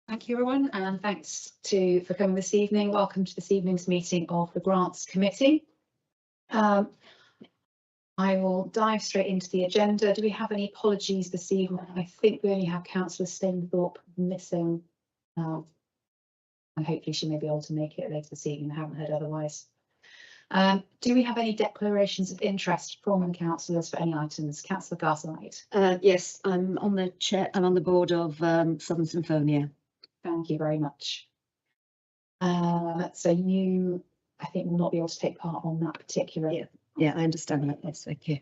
Thank you, everyone, and thanks for coming this evening. Welcome to this evening's meeting of the Grants Committee. I will dive straight into the agenda. Do we have any apologies this evening? I think we only have Councillor Stainthorpe missing, and hopefully she may be able to make it later this evening. I haven't heard otherwise. Do we have any declarations of interest from the councillors for any items? Councillor Garside. Yes, I'm on the chair. I'm on the board of Southern Symphonia. Thank you very much. So you, I think, will not be able to take part on that particular. Yeah, I understand that. Yes, thank you.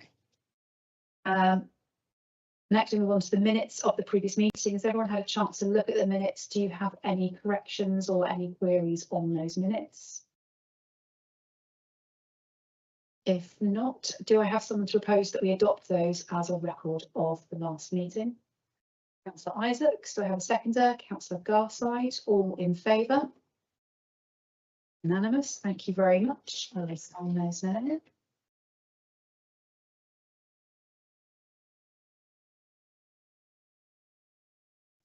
Next, we move on to the minutes of the previous meetings. Everyone had a chance to look at the minutes. Do you have any corrections or any queries on those minutes? If not, do I have someone to propose that we adopt those as a record of the last meeting? Councillor Isaacs, do I have a seconder? Councillor Garside, all in favour? Unanimous, thank you very much. I'll sign those now.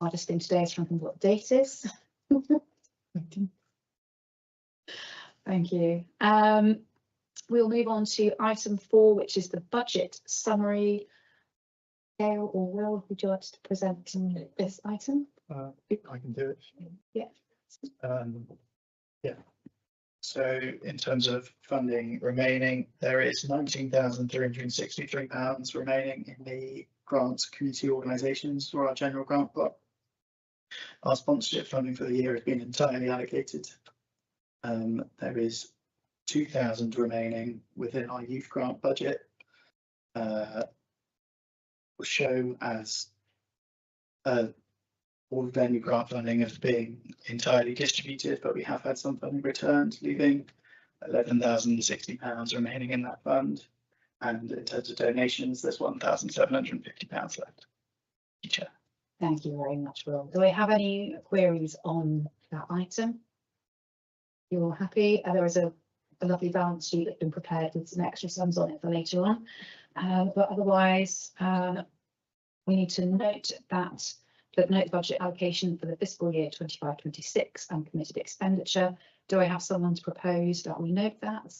Hardest thing today is remembering what date is. Thank you. We'll move on to item 4, which is the budget summary. Gail or Will, would you like to present this item? I can do it. Yeah. Yeah. So in terms of funding remaining, there is £19,363 remaining in the grants community organisations for our general grant block. Our sponsorship funding for the year has been entirely allocated. There is 2,000 remaining within our youth grant budget. Will show as all of their new grant funding as being entirely distributed, but we have had some funding returned, leaving £11,060 remaining in that fund. And in terms of donations, there's £1,750 left. Chair. Thank you very much, Will. Do we have any queries on that item? You're all happy? There is a lovely balance sheet that's been prepared with some extra sums on it for later on. But otherwise, we need to note that the budget allocation for the fiscal year 25-26 and committed expenditure. Do I have someone to propose that we note that?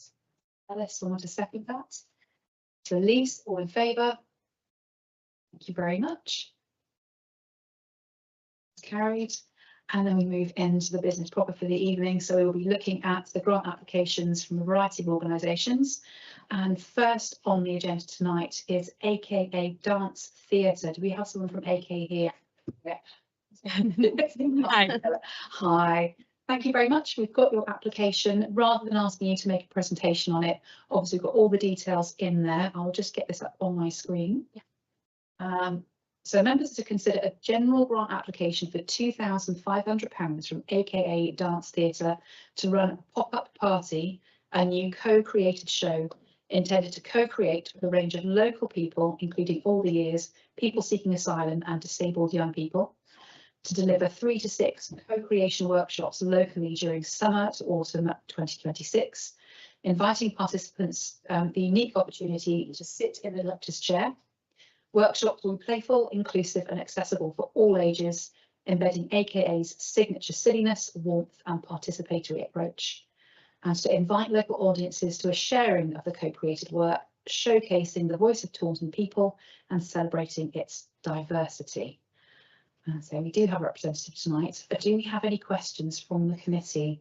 Alice, someone to second that? To Elise, all in favour? Thank you very much. It's carried. And then we move into the business proper for the evening. So we will be looking at the grant applications from a variety of organisations. And first on the agenda tonight is AKA Dance Theatre. Do we have someone from AK here? Yeah. Hi. Thank you very much. We've got your application. Rather than asking you to make a presentation on it, obviously we've got all the details in there. I'll just get this up on my screen. Yeah. So members to consider a general grant application for £2,500 from AKA Dance Theatre to run a pop-up party, a new co-created show intended to co-create with a range of local people, including all the years, people seeking asylum and disabled young people, to deliver 3 to 6 co-creation workshops locally during summer to autumn 2026, inviting participants the unique opportunity to sit in the lecturer's chair. Workshops will be playful, inclusive and accessible for all ages, embedding AKA's signature silliness, warmth and participatory approach. And to invite local audiences to a sharing of the co-created work, showcasing the voice of Taunton people and celebrating its diversity. So we do have a representative tonight, but do we have any questions from the committee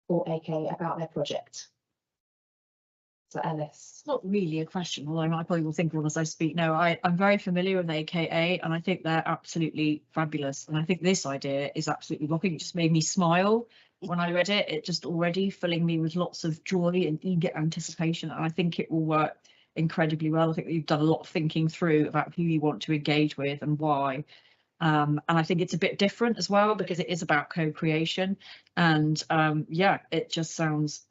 or AKA about their project? So Alice. It's not really a question, although I probably will think of one as I speak. No, I'm very familiar with AKA and I think they're absolutely fabulous. And I think this idea is absolutely rocking. It just made me smile when I read it. It just already filling me with lots of joy and eager anticipation. And I think it will work incredibly well. I think that you've done a lot of thinking through about who you want to engage with and why. And I think it's a bit different as well because it is about co-creation. And yeah, it just sounds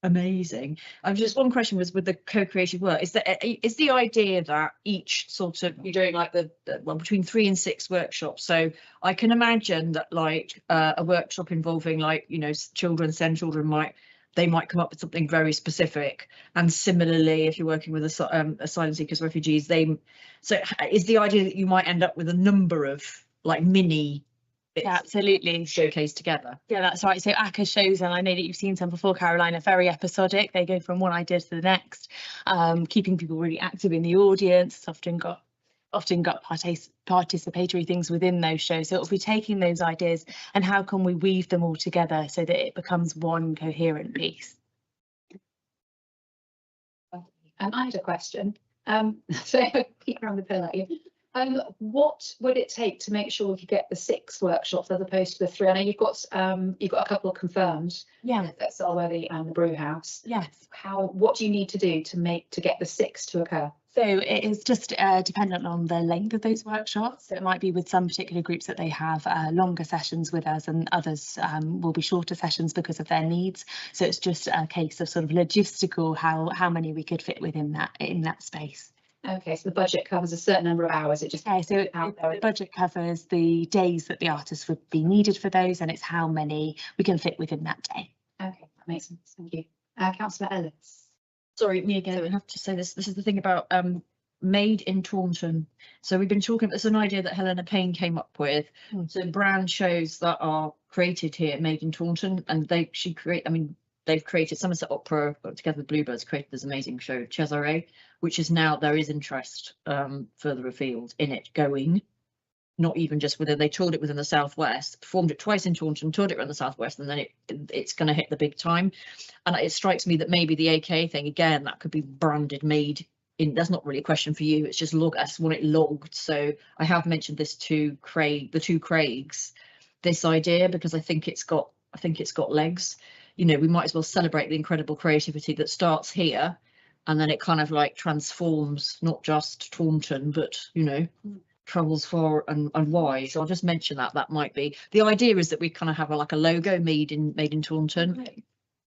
amazing. Just one question was with the co-created work, is the idea that each sort of you're doing like the well between 3 and 6 workshops, so I can imagine that like a workshop involving like, you know, children, SEND children might come up with something very specific, and similarly if you're working with asylum seekers, refugees, so is the idea that you might end up with a number of like mini bits Yeah, absolutely. showcased together. Yeah, that's right. So ACCA shows, and I know that you've seen some before, Caroline, are very episodic. They go from one idea to the next, keeping people really active in the audience. It's often got participatory things within those shows. So it'll be taking those ideas and how can we weave them all together so that it becomes one coherent piece. I had a question. So I peek around the pillar at you. What would it take to make sure you get the 6 workshops as opposed to the 3? I know you've got a couple of confirmed. Yeah. That's Solworthy and the Brew House. Yes. What do you need to do to get the 6 to occur? So it is just dependent on the length of those workshops. So it might be with some particular groups that they have longer sessions with us, and others will be shorter sessions because of their needs. So it's just a case of sort of logistical how many we could fit within that space. Okay, so the budget covers a certain number of hours. It just The budget covers the days that the artists would be needed for those, and it's how many we can fit within that day. Okay, that makes sense. Thank you. Councillor Ellis. Sorry, me again. I have to say this. This is the thing about made in Taunton. So we've been talking. It's an idea that Helena Payne came up with. So brand shows that are created here, made in Taunton, and they've created Somerset Opera together with Bluebirds created this amazing show Cesare, which is now there is interest further afield in it going. Not even just within, they toured it within the southwest, performed it twice in Taunton, toured it around the southwest, and then it's going to hit the big time. And it strikes me that maybe the AKA thing again, that could be branded made in. That's not really a question for you. It's just I just want it logged. So I have mentioned this to the 2 Craigs, this idea, because I think it's got legs. You know, we might as well celebrate the incredible creativity that starts here, and then it kind of like transforms not just Taunton, but travels far and wide. So I'll just mention that might be the idea, is that we kind of have a logo made in Taunton,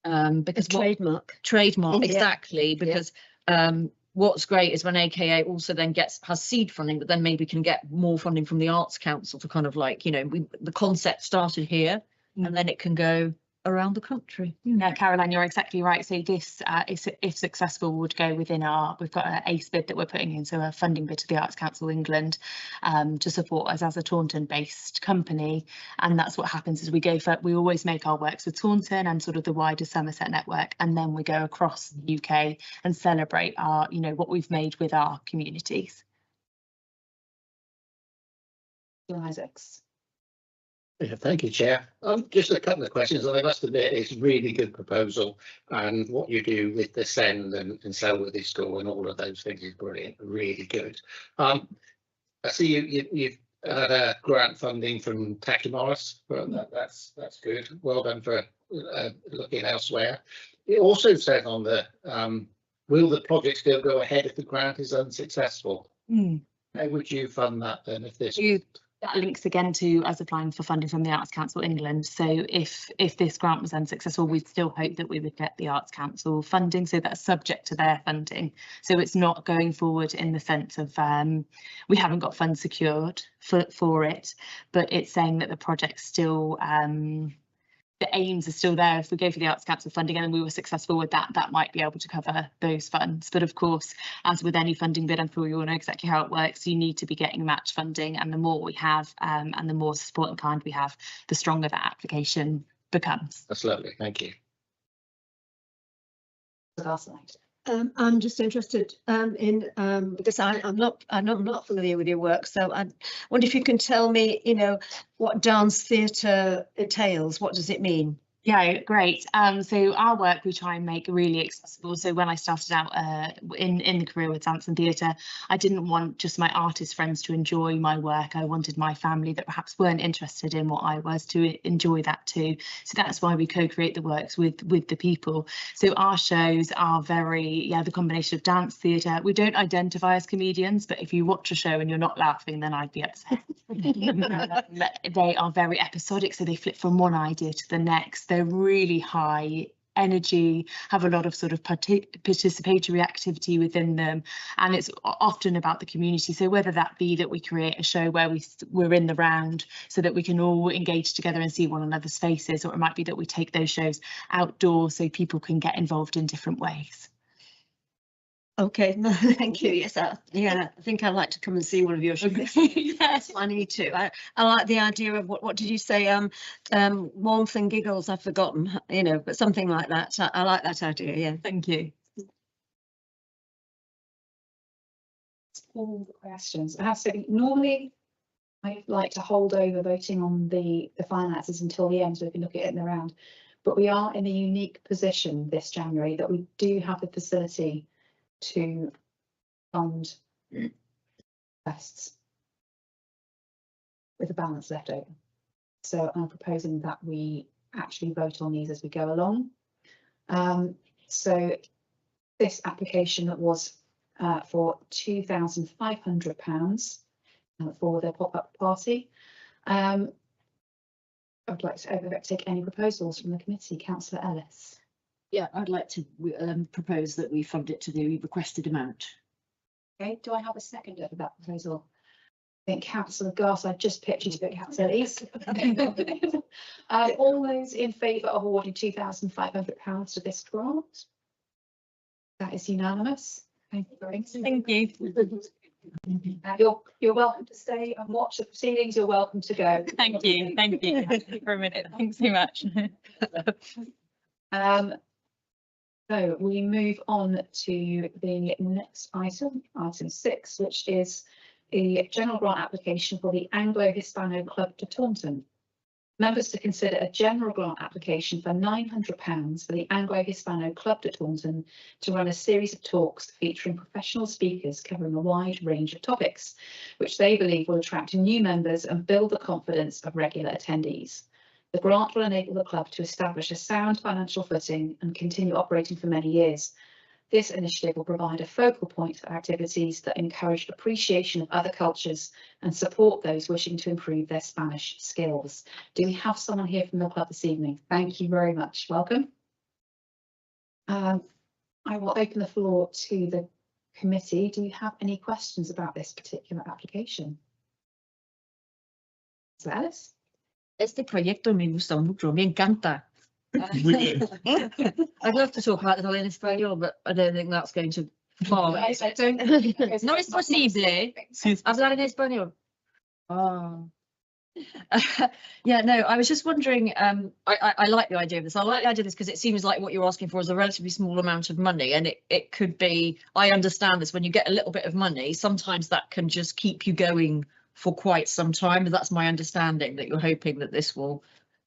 because Trademark. Trademark, Yeah. exactly, because what's great is when AKA also then has seed funding, but then maybe can get more funding from the Arts Council to kind of the concept started here, and then it can go around the country. Yeah, Caroline, you're exactly right. So this, if successful, would go within we've got an ACE bid that we're putting in, so a funding bid to the Arts Council England to support us as a Taunton-based company. And that's what happens is we always make our works with Taunton and sort of the wider Somerset network, and then we go across the UK and celebrate our, what we've made with our communities. Isaacs. Yeah, thank you, Chair. Just a couple of questions. I must admit, it's a really good proposal, and what you do with the SEND and Selworthy School and all of those things is brilliant, really good. I see you've had grant funding from Tacky Morris, but that's good. Well done for looking elsewhere. It also says on the will the project still go ahead if the grant is unsuccessful? How would you fund that then if this? That links again to us applying for funding from the Arts Council England. So if this grant was unsuccessful, we'd still hope that we would get the Arts Council funding. So that's subject to their funding. So it's not going forward in the sense of we haven't got funds secured for it, but it's saying that the project's still the aims are still there. If we go for the Arts Council funding and we were successful with that, that might be able to cover those funds. But of course, as with any funding bid, I'm sure you all know exactly how it works. You need to be getting match funding, and the more we have and the more support and kind we have, the stronger that application becomes. That's lovely, thank you. I'm just interested in because I'm not familiar with your work, so I wonder if you can tell me, what dance theatre entails. What does it mean? Yeah, great. So our work we try and make really accessible. So when I started out in the career with dance and theatre, I didn't want just my artist friends to enjoy my work. I wanted my family that perhaps weren't interested in what I was to enjoy that too. So that's why we co-create the works with the people. So our shows are very, the combination of dance theatre. We don't identify as comedians, but if you watch a show and you're not laughing, then I'd be upset. They are very episodic, so they flip from one idea to the next. They're really high energy, have a lot of sort of participatory activity within them, and it's often about the community. So whether that be that we create a show where we're in the round so that we can all engage together and see one another's faces, or it might be that we take those shows outdoors so people can get involved in different ways. Okay, no, thank you. Yes, I think I'd like to come and see one of your shows. Yes, I need to. I like the idea of what did you say? Warmth and giggles. I've forgotten. You know, but something like that. I like that idea. Yeah, thank you. All the questions. I have to say, normally I like to hold over voting on the finances until the end so we can look at it in the round. But we are in a unique position this January that we do have the facility to fund tests with a balance left over. So I'm proposing that we actually vote on these as we go along. So this application was for £2,500 for the pop-up party. I would like to take any proposals from the committee. Councillor Ellis. Yeah, I'd like to propose that we fund it to the requested amount. Okay, do I have a seconder for that proposal? I think Councillor Goss, I just picked you to go, Councillor Ellis. All those in favour of awarding £2,500 to this grant? That is unanimous. Thank you very much. Thank you. You're welcome to stay and watch the proceedings. You're welcome to go. Thank you. Thank you for a minute. Thanks so much. So we move on to the next item, item 6, which is the general grant application for the Anglo-Hispano Club de Taunton. Members to consider a general grant application for £900 for the Anglo-Hispano Club de Taunton to run a series of talks featuring professional speakers covering a wide range of topics, which they believe will attract new members and build the confidence of regular attendees. The grant will enable the club to establish a sound financial footing and continue operating for many years. This initiative will provide a focal point for activities that encourage appreciation of other cultures and support those wishing to improve their Spanish skills. Do we have someone here from the club this evening? Thank you very much. Welcome. I will open the floor to the committee. Do you have any questions about this particular application? Alice? Este proyecto me gusta mucho, me encanta. I'd love to talk about it all in Espanol, but I don't think that's going to fly. I don't. No es posible hablar en español. Oh. Yeah, no, I was just wondering, I like the idea of this. I like the idea of this because it seems like what you're asking for is a relatively small amount of money, and it could be, I understand this, when you get a little bit of money, sometimes that can just keep you going for quite some time. That's my understanding, that you're hoping that this will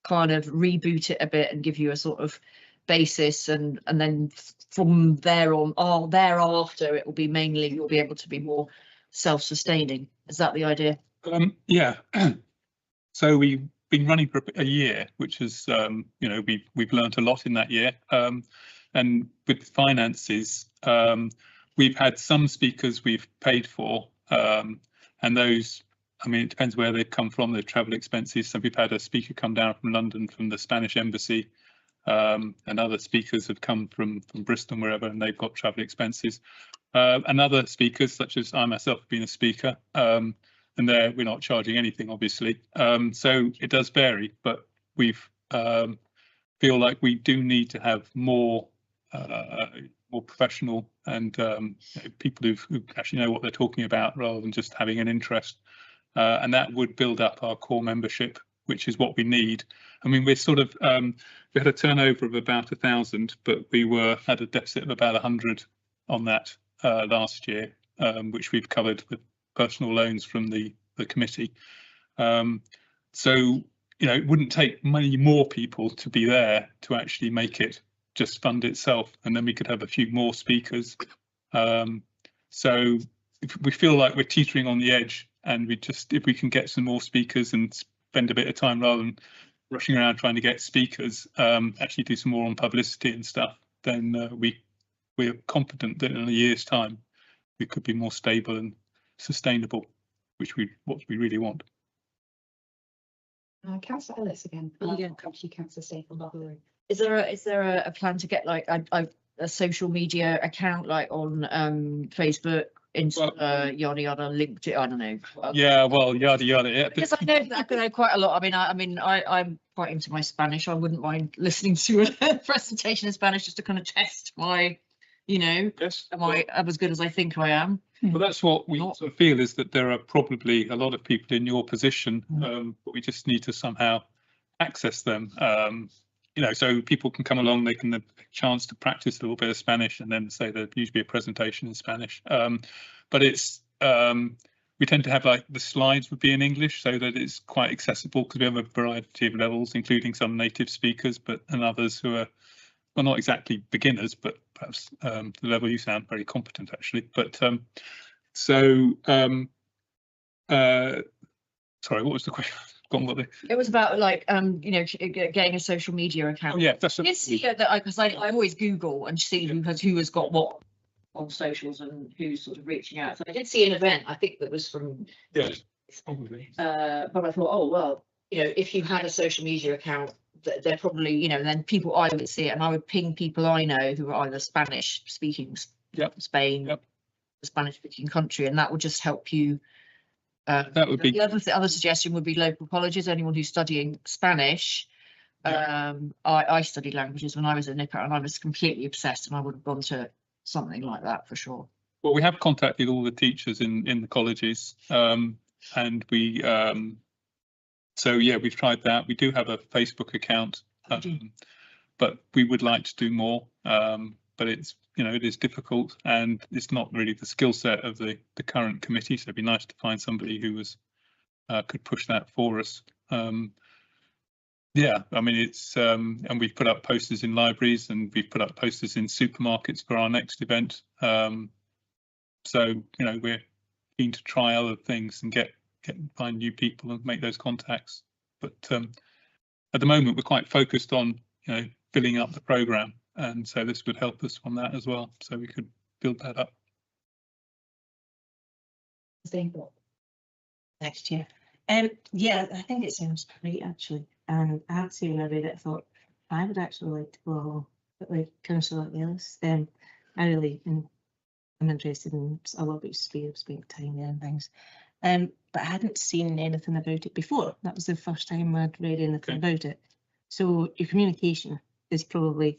kind of reboot it a bit and give you a sort of basis, and then from there on, thereafter it will be mainly, you'll be able to be more self-sustaining. Is that the idea? Yeah. So we've been running for a year, which is, you know, we've learned a lot in that year. And with finances, we've had some speakers we've paid for, and those, I mean, it depends where they've come from, their travel expenses. So we've had a speaker come down from London from the Spanish embassy, and other speakers have come from Bristol, wherever, and they've got travel expenses. And other speakers, such as I myself, have been a speaker, and there we're not charging anything, obviously. So it does vary, but we've feel like we do need to have more professional and people who actually know what they're talking about, rather than just having an interest. And that would build up our core membership, which is what we need. I mean, we're sort of we had a turnover of about 1,000, but we had a deficit of about 100 on that last year, which we've covered with personal loans from the committee. So, you know, it wouldn't take many more people to be there to actually make it just fund itself, and then we could have a few more speakers. So if we feel like we're teetering on the edge, and if we can get some more speakers and spend a bit of time rather than rushing around trying to get speakers, actually do some more on publicity and stuff, then we're confident that in a year's time we could be more stable and sustainable, what we really want. Councillor Ellis again. Yeah. Come to you, Councillor Stapleton. Is there a plan to get like a social media account, like on Facebook, Insta, yada yada, LinkedIn? I don't know. Yeah, well, yada yada. Yeah. Because I know quite a lot. I mean, I'm quite into my Spanish. I wouldn't mind listening to a presentation in Spanish just to kind of test my You know, Yes. am I as good as I think I am? Well, that's what we Not- sort of feel, is that there are probably a lot of people in your position, but we just need to somehow access them. You know, so people can come along, they can have a chance to practice a little bit of Spanish, and then say there'd usually be a presentation in Spanish. But it's we tend to have, like, the slides would be in English, so that it's quite accessible, because we have a variety of levels, including some native speakers, and others who are, well, not exactly beginners, but perhaps the level you sound very competent, actually. But sorry, what was the question? It was about, like, you know, getting a social media account. Oh, yeah, that's I did see that, because I always Google and see who has got what on socials and who's sort of reaching out. So I did see an event, I think that was from, yes, probably. but I thought, oh, well, you know, if you had a social media account, they're probably, you know, then people, I would see it, and I would ping people I know who are either Spanish speaking, Spain, Yep. the Spanish speaking country, and that would just help you. That would be. The other suggestion would be local colleges. Anyone who's studying Spanish. I studied languages when I was a nipper, and I was completely obsessed, and I would have gone to something like that for sure. Well, we have contacted all the teachers in the colleges, and we so yeah, we've tried that. We do have a Facebook account, but we would like to do more. But it's, you know, it is difficult, and it's not really the skill set of the current committee. So it'd be nice to find somebody who was could push that for us. Yeah, I mean, it's and we've put up posters in libraries, and we've put up posters in supermarkets for our next event. So, you know, we're keen to try other things and find new people and make those contacts. But at the moment, we're quite focused on, you know, filling up the programme, and so this would help us on that as well. So we could build that up. Next year. Yeah, I think it sounds great, actually. And I have to say, when I read it, I thought I would actually like to go along, but like council like Ellis. I really am interested in a lot about spent time there and things. But I hadn't seen anything about it before. That was the first time I'd read anything about it. So your communication is probably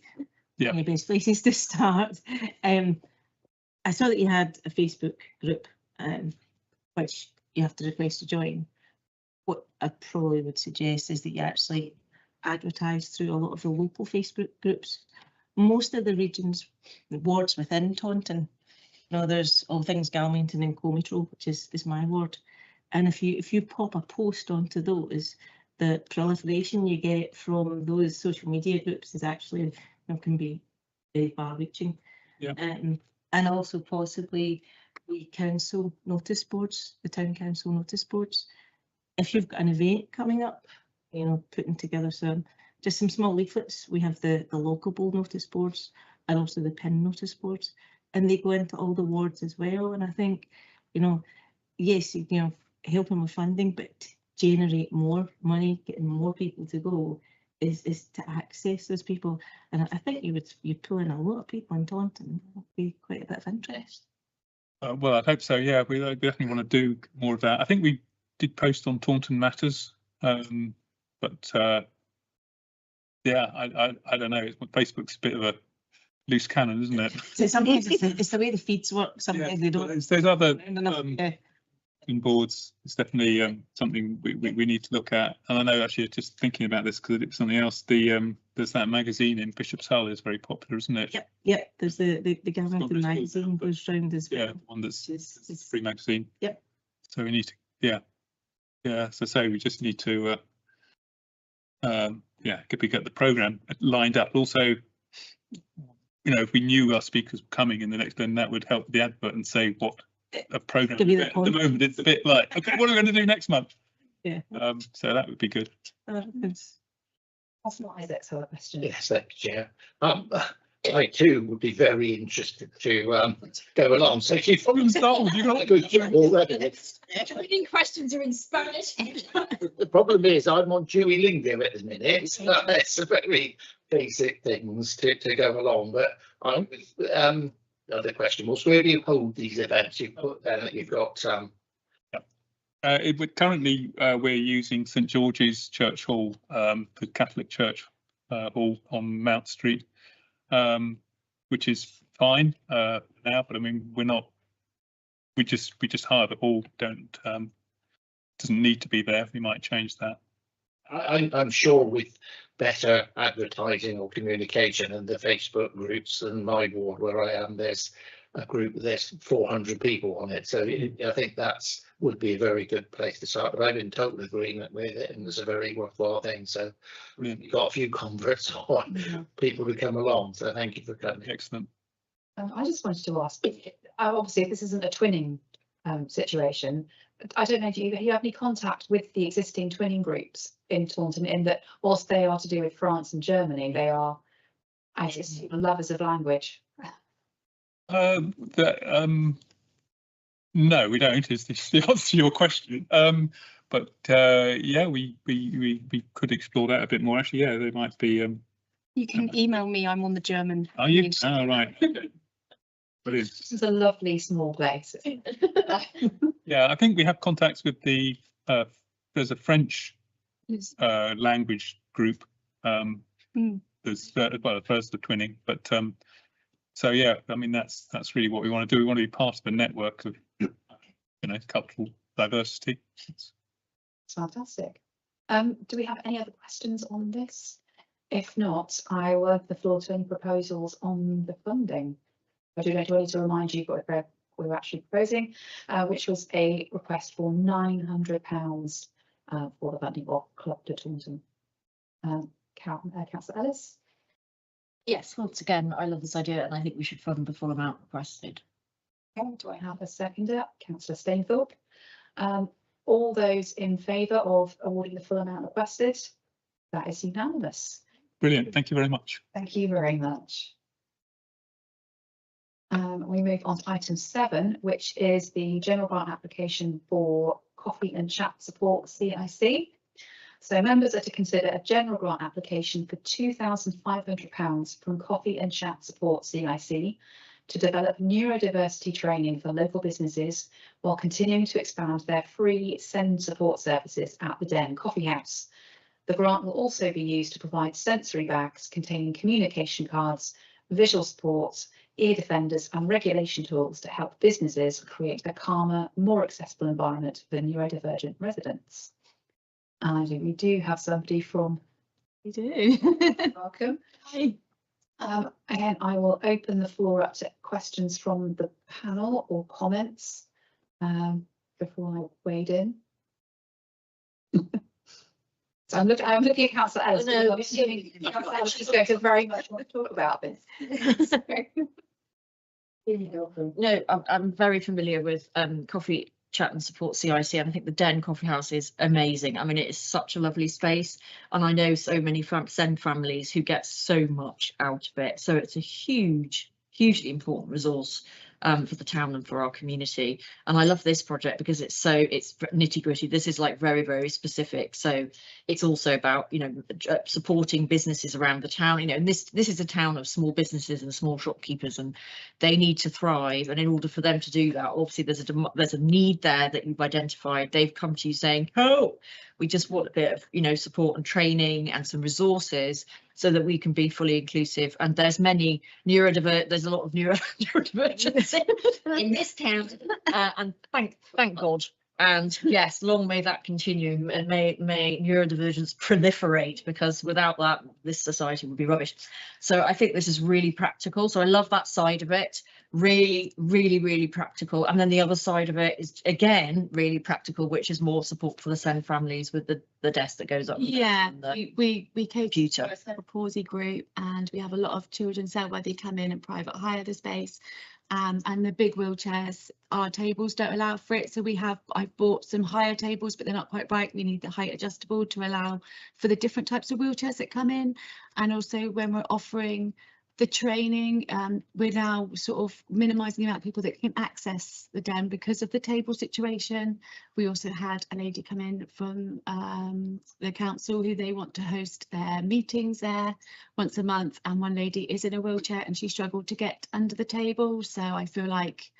one of the best places to start. I saw that you had a Facebook group, which you have to request to join. What I probably would suggest is that you actually advertise through a lot of the local Facebook groups. Most of the regions, the wards within Taunton, you know, there's all things Galmington and Comitro, which is my ward. And if you pop a post onto those, the proliferation you get from those social media groups is actually, you know, can be very far-reaching. Yeah. And also possibly the council notice boards, the town council notice boards. If you've got an event coming up, you know, putting together just some small leaflets. We have the lockable notice boards and also the pin notice boards, and they go into all the wards as well. And I think, you know, yes, you know, helping with funding, but to generate more money, getting more people to go is to access those people. And I think you pull in a lot of people in Taunton. It'll be quite a bit of interest. Well, I hope so. Yeah, we definitely want to do more of that. I think we did post on Taunton Matters, but yeah, I don't know. Facebook's a bit of a loose cannon, isn't it? So sometimes it's the way the feeds work. Sometimes they don't. There's other boards. It's definitely something we need to look at. And I know, actually, just thinking about this because it's something else. There's that magazine in Bishop's Hull is very popular, isn't it? Yep. There's the Galmington magazine goes round as well. Yeah, one that's a free magazine. Yep. So we need to, yeah. As I say, we just need to, could we get the programme lined up? Also, you know, if we knew our speakers were coming in the next, then that would help the advert and say what a programme. At the moment, it's a bit like, okay, what are we going to do next month? Yeah. So that would be good. That's not Isaac's other question. Yes, thank you, Chair. I too would be very interested to go along. So you've Start, you got a good job already. Joining questions are in Spanish. The problem is I'm on Duolingo at the minute. So it's a very basic things to go along. But the other question was, where do you hold these events? You've put that you've got currently we're using St George's Church Hall, the Catholic Church Hall on Mount Street, which is fine now, but I mean, we're not. We just hire the hall. Don't doesn't need to be there. We might change that. I'm sure with better advertising or communication and the Facebook groups and my ward where I am, there's a group, there's 400 people on it. So I think that's would be a very good place to start. But I'm in total agreement with it, and it's a very worthwhile thing. So we've got a few converts on people who come along. So thank you for coming. Excellent. I just wanted to ask, obviously, if this isn't a twinning situation, I don't know, do you have any contact with the existing twinning groups in Taunton, in that whilst they are to do with France and Germany, they are, I assume, lovers of language? No, we don't. Is this the answer to your question? But yeah, we could explore that a bit more. Actually, yeah, there might be. You can email me. I'm on the German. Are you? Oh, right. Brilliant. This is a lovely small place. Yeah, I think we have contacts with the. There's a French language group. There's well, first the twinning, but so yeah, I mean that's really what we want to do. We want to be part of a network of cultural diversity. It's fantastic. Do we have any other questions on this? If not, I will open the floor to any proposals on the funding. I do need to remind you what we were actually proposing, which was a request for £900 for the funding of Club de Taunton. Councillor Ellis? Yes, once again, I love this idea and I think we should fund the full amount requested. Okay, do I have a seconder? Councillor Stainthorpe. All those in favour of awarding the full amount requested? That is unanimous. Brilliant. Thank you very much. Thank you very much. We move on to item 7, which is the general grant application for Coffee and Chat Support CIC. So members are to consider a general grant application for £2,500 from Coffee and Chat Support CIC to develop neurodiversity training for local businesses while continuing to expand their free SEND support services at the Den Coffee House. The grant will also be used to provide sensory bags containing communication cards, visual support, ear defenders and regulation tools to help businesses create a calmer, more accessible environment for neurodivergent residents. And I think we do have somebody from. We do. Welcome. Hi. Again, I will open the floor up to questions from the panel or comments before I wade in. So I'm looking at Councillor Ellis. No, I'm assuming Councillor Ellis is going to very much want to talk about this. No, I'm very familiar with Coffee Chat and Support CIC, and I think the Den Coffee House is amazing. I mean, it is such a lovely space, and I know so many SEND families who get so much out of it. So it's a hugely important resource for the town and for our community. And I love this project because it's nitty gritty. This is like very, very specific. So it's also about, supporting businesses around the town, and this is a town of small businesses and small shopkeepers, and they need to thrive. And in order for them to do that, obviously there's a need there that you've identified. They've come to you saying, oh, we just want a bit of, support and training and some resources so that we can be fully inclusive. And there's a lot of neurodivergence in this town, and thank God. And yes, long may that continue, and may neurodivergence proliferate, because without that, this society would be rubbish. So I think this is really practical. So I love that side of it. Really, really, really practical. And then the other side of it is again really practical, which is more support for the SEND families with the desk that goes up. Yeah, we cater to a cerebral palsy group, and we have a lot of children so where they come in and private hire the space. And the big wheelchairs, our tables don't allow for it. So I've bought some higher tables, but they're not quite right. We need the height adjustable to allow for the different types of wheelchairs that come in. And also when we're offering the training, we're now sort of minimising the amount of people that can access the Den because of the table situation. We also had a lady come in from the council who they want to host their meetings there once a month, and one lady is in a wheelchair and she struggled to get under the table. So I feel like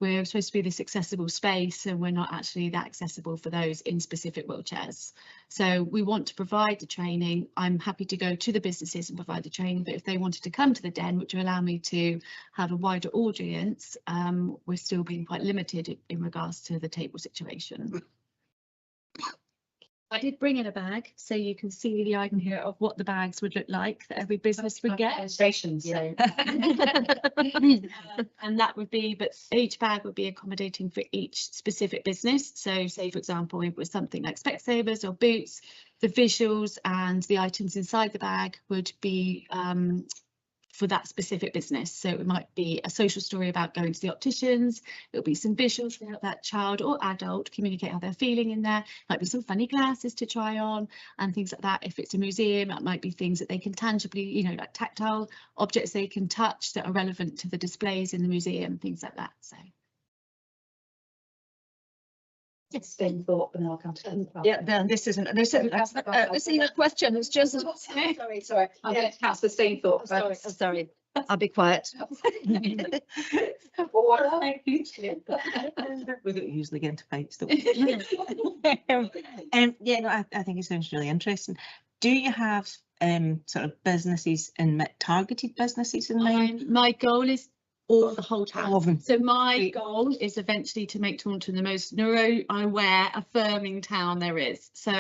we're supposed to be this accessible space, and we're not actually that accessible for those in specific wheelchairs. So we want to provide the training. I'm happy to go to the businesses and provide the training, but if they wanted to come to the Den, which will allow me to have a wider audience, we're still being quite limited in regards to the table situation. I did bring in a bag, so you can see the idea of what the bags would look like that every business would get. Demonstrations, so. And that would be, but each bag would be accommodating for each specific business. So say, for example, if it was something like Specsavers or Boots, the visuals and the items inside the bag would be for that specific business. So it might be a social story about going to the opticians. It'll be some visuals to help that child or adult communicate how they're feeling in there. Might be some funny glasses to try on and things like that. If it's a museum, it might be things that they can tangibly, you know, like tactile objects they can touch that are relevant to the displays in the museum, things like that. So. Same thought, but then I'll come to it. Yeah, then this isn't a question, it's just. Sorry. I'm going to cast the same thought. I'm sorry, I'm sorry. I'll be quiet. We don't usually get into fights, though. Yeah, no, I think it sounds really interesting. Do you have sort of businesses and targeted businesses in mind? My goal is all the whole All of them. town. So my goal is eventually to make Taunton the most neuro-aware, affirming town there is. So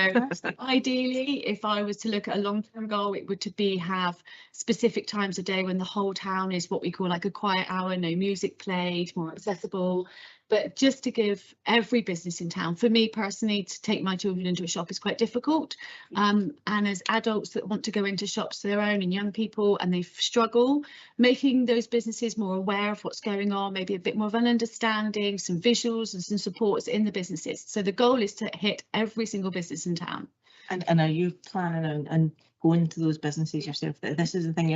ideally, if I was to look at a long-term goal, it would to be have specific times a day when the whole town is what we call like a quiet hour, no music played, more accessible. But just to give every business in town, for me personally, to take my children into a shop is quite difficult. And as adults that want to go into shops of their own and young people and they struggle, making those businesses more aware of what's going on, maybe a bit more of an understanding, some visuals and some supports in the businesses. So the goal is to hit every single business in town. And are you planning on going to those businesses yourself? This is the thing,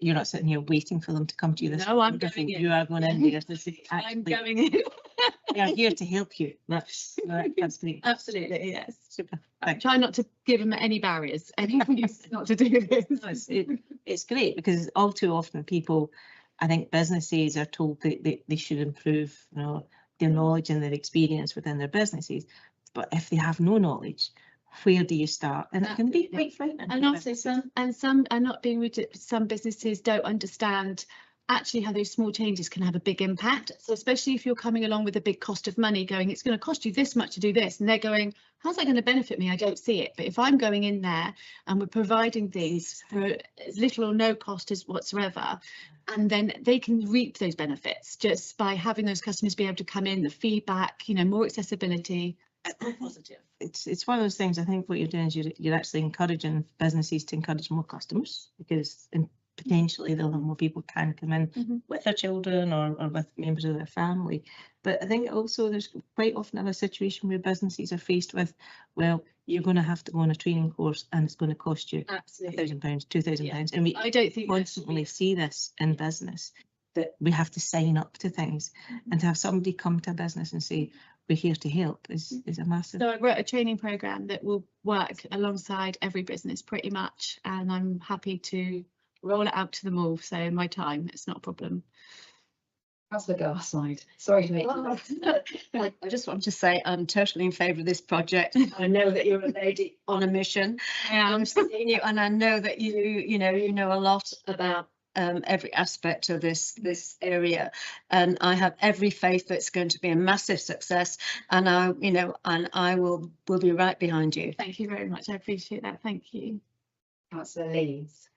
you're not sitting here waiting for them to come to you. This No, I'm wonderful. going in. You are going in there. This is I'm actually, going in. we are here to help you. That's great. Absolutely, yes. Super. Try not to give them any barriers, any reasons not to do this. It's great because all too often people, I think businesses are told that they should improve, their knowledge and their experience within their businesses. But if they have no knowledge, where do you start? And it can be quite frightening. And also some are not being rude, some businesses don't understand actually how those small changes can have a big impact. So especially if you're coming along with a big cost of money going, it's going to cost you this much to do this, and they're going, how's that going to benefit me? I don't see it. But if I'm going in there and we're providing things for as little or no cost as whatsoever, and then they can reap those benefits just by having those customers be able to come in, the feedback, more accessibility. Positive. It's one of those things. I think what you're doing is you're actually encouraging businesses to encourage more customers, because potentially they'll have more people can come in with their children or with members of their family. But I think also there's quite often a situation where businesses are faced with, well, you're going to have to go on a training course and it's going to cost you £1,000, £2,000, and we I don't think constantly see this in business, that we have to sign up to things, and to have somebody come to a business and say, we're here to help is a massive. So I wrote a training program that will work alongside every business pretty much, and I'm happy to roll it out to them all. So in my time, it's not a problem. That's the girl side. Sorry to make I just want to say I'm totally in favour of this project. I know that you're a lady on a mission. I'm seeing you, and I know that you know a lot about every aspect of this area, and I have every faith that it's going to be a massive success, and I will be right behind you. Thank you very much. I appreciate that. Thank you. Councillor Lees.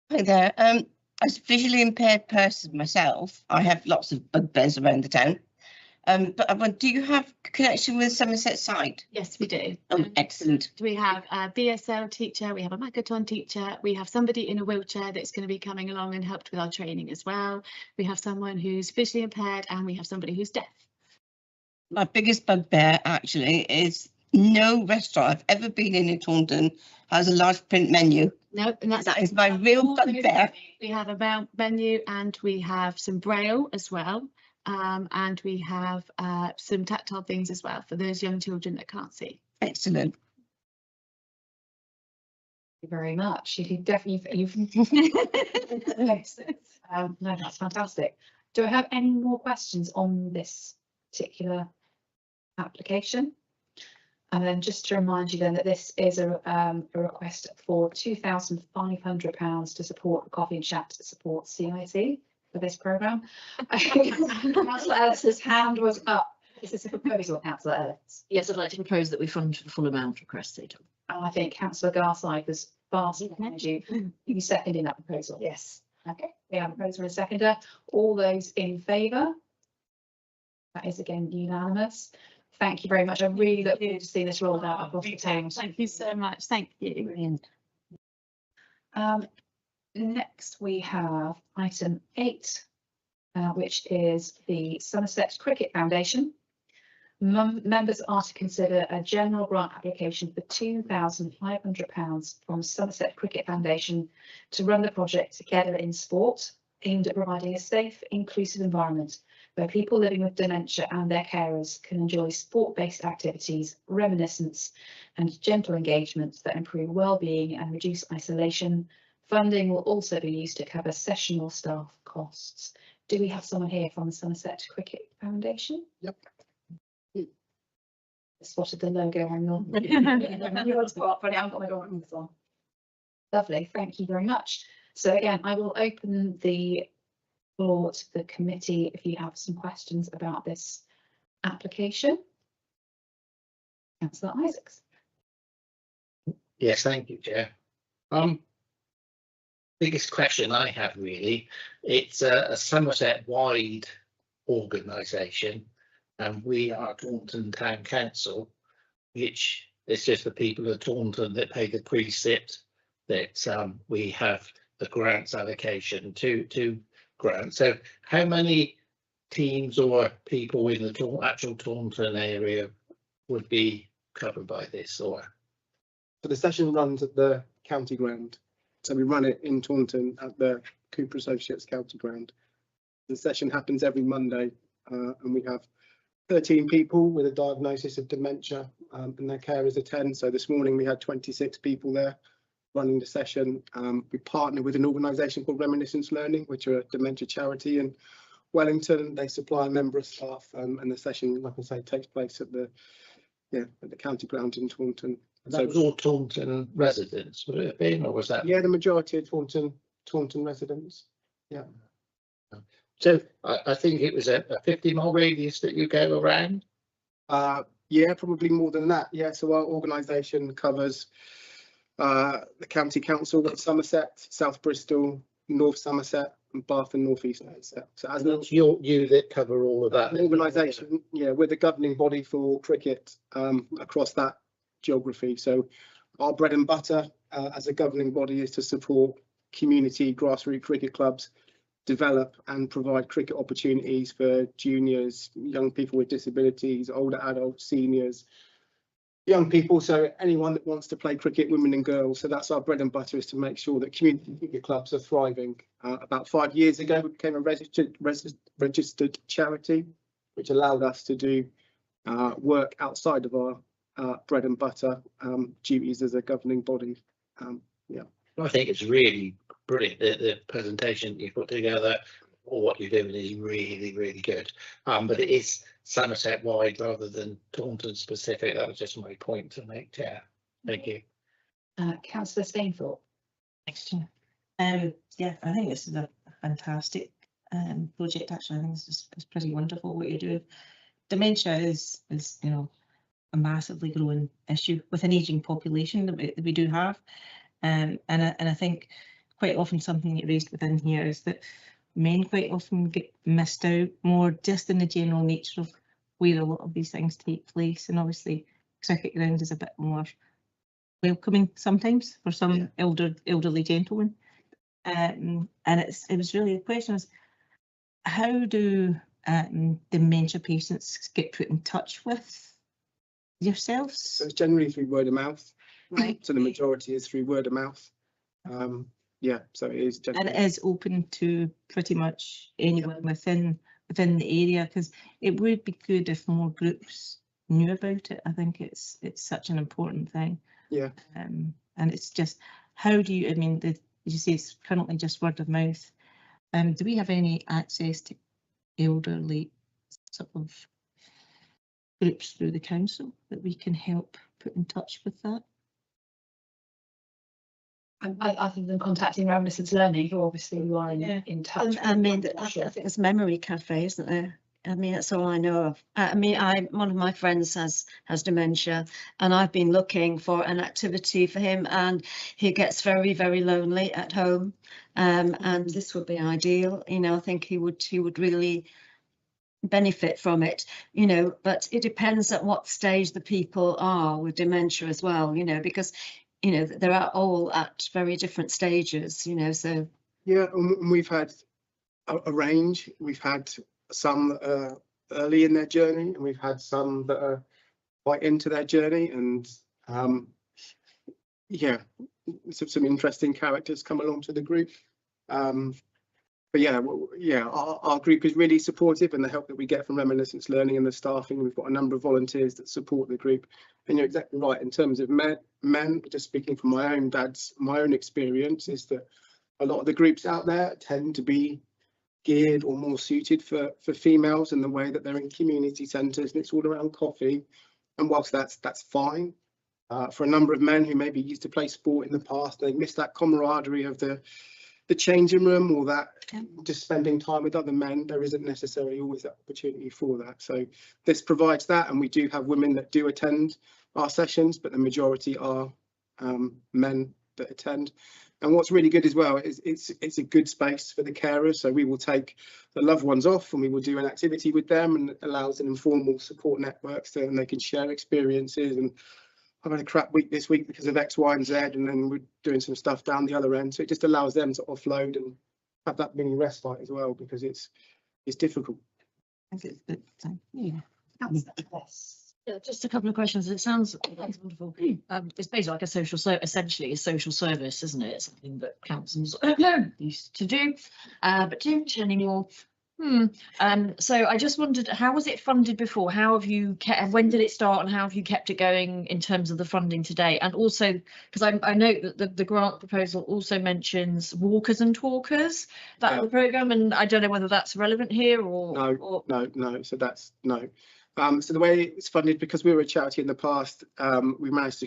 Hi there. As a visually impaired person myself, I have lots of bugbears around the town. But do you have connection with Somerset side? Yes, we do. Oh, excellent. We have a BSL teacher, we have a Makaton teacher, we have somebody in a wheelchair that's going to be coming along and helped with our training as well. We have someone who's visually impaired, and we have somebody who's deaf. My biggest bugbear actually is no restaurant I've ever been in Taunton has a large print menu. No, and That is my real bugbear. We have a menu, and we have some braille as well. And we have some tactile things as well for those young children that can't see. Excellent. Thank you very much. You definitely. No, that's fantastic. Do I have any more questions on this particular application? And then just to remind you then that this is a request for £2,500 to support the Coffee and Chat to support CIC for this programme. Councillor Ellis's hand was up. Is this a proposal, Councillor Ellis? Yes, I'd like to propose that we fund the full amount requested. And I think Councillor Garside was fast behind you. You seconding that proposal? Yes. Okay, we have a proposer and a seconder. All those in favour? That is again unanimous. Thank you very much. I really look forward to seeing this rolled out across the town. Thank you so much. Thank you. Brilliant. Next we have item 8, which is the Somerset Cricket Foundation. Members are to consider a general grant application for £2,500 from Somerset Cricket Foundation to run the project Together in Sport, aimed at providing a safe, inclusive environment where people living with dementia and their carers can enjoy sport-based activities, reminiscence and gentle engagements that improve well-being and reduce isolation. Funding will also be used to cover sessional staff costs. Do we have someone here from the Somerset Cricket Foundation? Yep. Spotted the logo on your spot, but I haven't got my glasses on. Lovely, thank you very much. So again, I will open the floor to the committee if you have some questions about this application. Councillor Isaacs. Yes, thank you, Chair. Biggest question I have really, it's a Somerset-wide organisation, and we are Taunton Town Council, which is just the people of Taunton that pay the pre-sit, that we have the grants allocation to grants. So how many teams or people in the actual Taunton area would be covered by this? Or so the session runs at the county ground. So we run it in Taunton at the Cooper Associates County Ground. The session happens every Monday, and we have 13 people with a diagnosis of dementia and their carers attend. So this morning we had 26 people there running the session. We partner with an organisation called Reminiscence Learning, which are a dementia charity in Wellington. They supply a member of staff, and the session, like I say, takes place at the county ground in Taunton. that was all Taunton residents, would it have been, or was that? Yeah, the majority of Taunton residents. Yeah. So I think it was a 50-mile radius that you go around. Yeah, probably more than that. Yeah, so our organisation covers the county council of Somerset, South Bristol, North Somerset, and Bath and North East Somerset. So as That's you that cover all of that. an organisation, yeah, we're the governing body for cricket across that geography. So our bread and butter as a governing body is to support community grassroots cricket clubs, develop and provide cricket opportunities for juniors, young people with disabilities, older adults, seniors, young people, so anyone that wants to play cricket, women and girls. So that's our bread and butter, is to make sure that community cricket clubs are thriving. About 5 years ago, we became a registered charity, which allowed us to do work outside of our bread and butter duties as a governing body. Yeah. I think it's really brilliant. The presentation you put together, or what you're doing, is really, really good. But it is Somerset wide rather than Taunton specific. That was just my point to make. Yeah, thank you. Councillor Stainthorpe. Thanks, Chair. Yeah, I think this is a fantastic project. Actually, I think it's pretty wonderful what you're doing. Dementia is a massively growing issue with an ageing population that we do have, and I think quite often something you raised within here is that men quite often get missed out more just in the general nature of where a lot of these things take place, and obviously cricket ground is a bit more welcoming sometimes for some elderly gentlemen, and it was really the question is, how do dementia patients get put in touch with yourselves? So it's generally through word of mouth. Right. So the majority is through word of mouth. Yeah, so it is generally. And it is open to pretty much anyone within the area, because it would be good if more groups knew about it. I think it's such an important thing. Yeah. And it's just, how do you, I mean, you say it's currently just word of mouth. Do we have any access to elderly sort of groups through the council that we can help put in touch with that. Other than contacting Reminiscence Learning, who obviously you are in touch with. I mean, I'm I not sure. think it's Memory Cafe, isn't there? I mean, that's all I know of. I mean, one of my friends has dementia, and I've been looking for an activity for him, and he gets very, very lonely at home. And this would be ideal. You know, I think he would really benefit from it, you know, but it depends at what stage the people are with dementia as well, you know, because, you know, they're all at very different stages, you know, so. Yeah, and we've had a range. We've had some that are early in their journey, and we've had some that are quite into their journey, and yeah, some interesting characters come along to the group. But yeah, our group is really supportive, and the help that we get from Reminiscence Learning and the staffing, we've got a number of volunteers that support the group. And you're exactly right, in terms of men, just speaking from my own experience, is that a lot of the groups out there tend to be geared or more suited for females in the way that they're in community centres, and it's all around coffee. And whilst that's fine, for a number of men who maybe used to play sport in the past, they miss that camaraderie of the changing room, or that just spending time with other men. There isn't necessarily always that opportunity for that. So this provides that, and we do have women that do attend our sessions, but the majority are men that attend. And what's really good as well is it's a good space for the carers. So we will take the loved ones off, and we will do an activity with them, and it allows an informal support network, so and they can share experiences. And I've had a crap week this week because of X, Y, and Z, and then we're doing some stuff down the other end. So it just allows them to offload and have that mini respite as well, because it's difficult. Yeah. Yes. Yeah, just a couple of questions. It sounds that's wonderful. It's basically like a essentially a social service, isn't it? Something that councils used to do, but don't anymore. So I just wondered, how was it funded before? How have you kept? When did it start, and how have you kept it going in terms of the funding today? And also, because I know that the grant proposal also mentions walkers and talkers, that the program, and I don't know whether that's relevant here or no. So that's no. So the way it's funded, because we were a charity in the past, we managed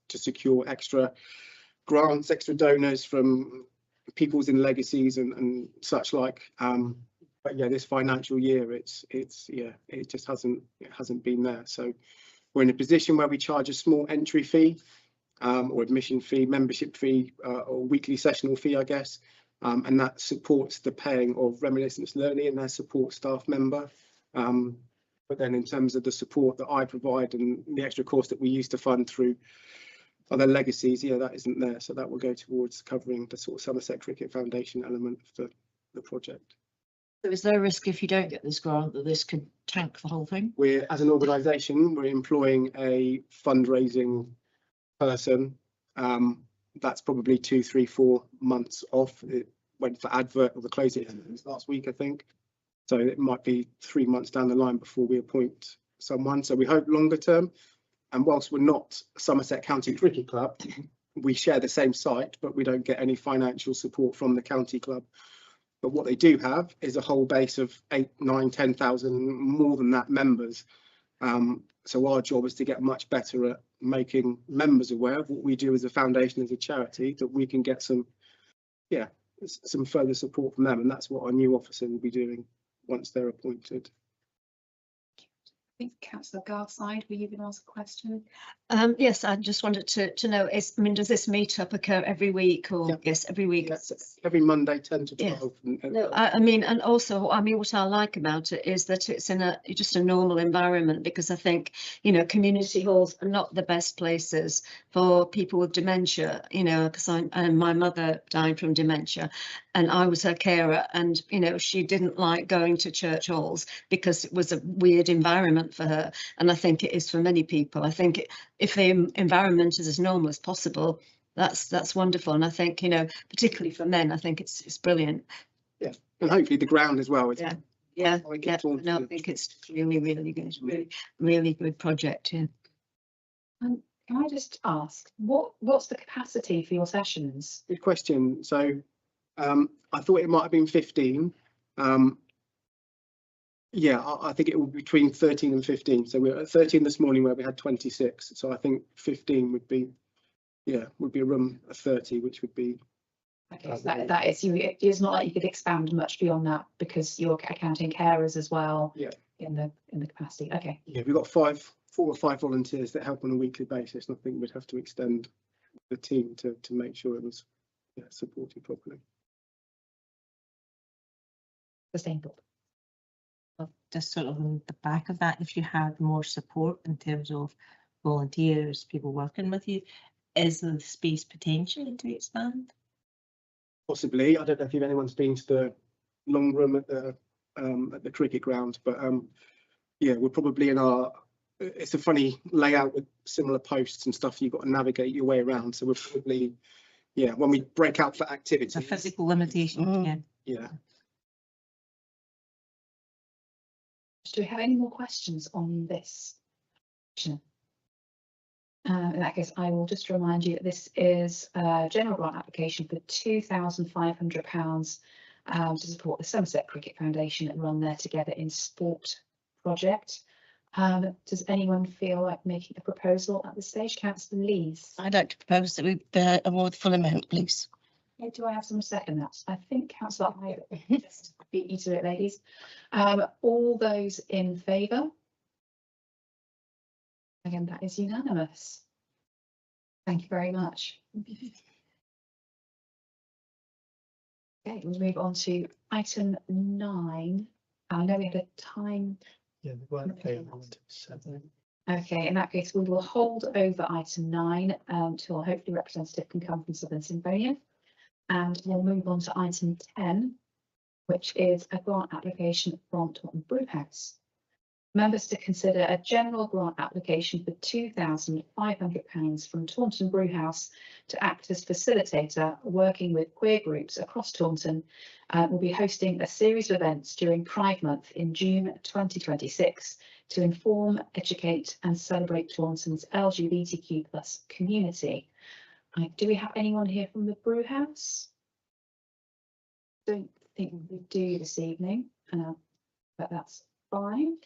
to secure extra grants, extra donors from people's in legacies and such like. But yeah, this financial year, it just hasn't been there. So we're in a position where we charge a small entry fee, or admission fee, membership fee, or weekly sessional fee, I guess, and that supports the paying of Reminiscence Learning and their support staff member. But then in terms of the support that I provide and the extra cost that we used to fund through other legacies, that isn't there. So that will go towards covering the sort of Somerset Cricket Foundation element of the project. So is there a risk, if you don't get this grant, that this could tank the whole thing? We're, as an organisation, we're employing a fundraising person. That's probably 2, 3, 4 months off. It went for advert, or the closing last week, I think. So it might be 3 months down the line before we appoint someone. So we hope longer term. And whilst we're not Somerset County Cricket Club, we share the same site, but we don't get any financial support from the county club. But what they do have is a whole base of 8, 9, 10,000, more than that, members. So our job is to get much better at making members aware of what we do as a foundation, as a charity, that we can get some further support from them. And that's what our new officer will be doing once they're appointed. I think Councillor Garside, were you going to ask a question? Yes, I just wanted to know, does this meet-up occur every week, or? Yep. Yes, every week. Yes, every Monday, 10 to 12. Yeah. No, and also, what I like about it is that it's in just a normal environment, because I think, community halls are not the best places for people with dementia, because my mother died from dementia, and I was her carer, and, she didn't like going to church halls because it was a weird environment for her. And I think it is for many people. I think if the environment is as normal as possible, that's wonderful. And I think, particularly for men, I think it's brilliant. Yeah, and hopefully the ground as well. Yeah. No, I think it's really, really good. Really good project. Yeah. Can I just ask, what's the capacity for your sessions? Good question. So I thought it might have been 15. Yeah, I think it will be between 13 and 15. So we're at 13 this morning where we had 26. So I think 15 would be, yeah, would be a room of 30, which would be. Okay, so that is you. It's not like you could expand much beyond that because you're accounting carers as well. Yeah. In the capacity. Okay. Yeah, we've got 4 or 5 volunteers that help on a weekly basis. And I think we'd have to extend the team to make sure it was supported properly. Sustainable. Well, just sort of on the back of that, if you had more support in terms of volunteers, people working with you, is the space potential to expand? Possibly. I don't know if anyone's been to the long room at the cricket ground, but yeah, we're probably in our. It's a funny layout with similar posts and stuff. You've got to navigate your way around. So we're probably, yeah, when we break out for activities. It's a physical limitation. Yeah. Yeah. Do we have any more questions on this? In that case, I will just remind you that this is a general grant application for £2,500 to support the Somerset Cricket Foundation and Run There Together in Sport project. Does anyone feel like making a proposal at this stage? Councillor Lees. I'd like to propose that we award the full amount, please. Okay, do I have some second that? I think Councillor Hyde just beat you to it, ladies. All those in favour? Again, that is unanimous. Thank you very much. Okay, we'll move on to item 9. I know we had a time. Yeah, they weren't available until 7. Okay, in that case, we will hold over item 9 till hopefully representative can come from Southern Symphonia. And we'll move on to item 10, which is a grant application from Taunton Brewhouse. Members to consider a general grant application for £2,500 from Taunton Brewhouse to act as facilitator, working with queer groups across Taunton. We'll be hosting a series of events during Pride Month in June 2026 to inform, educate and celebrate Taunton's LGBTQ+ community. Do we have anyone here from the Brewhouse? Don't think we do this evening, but that's fine.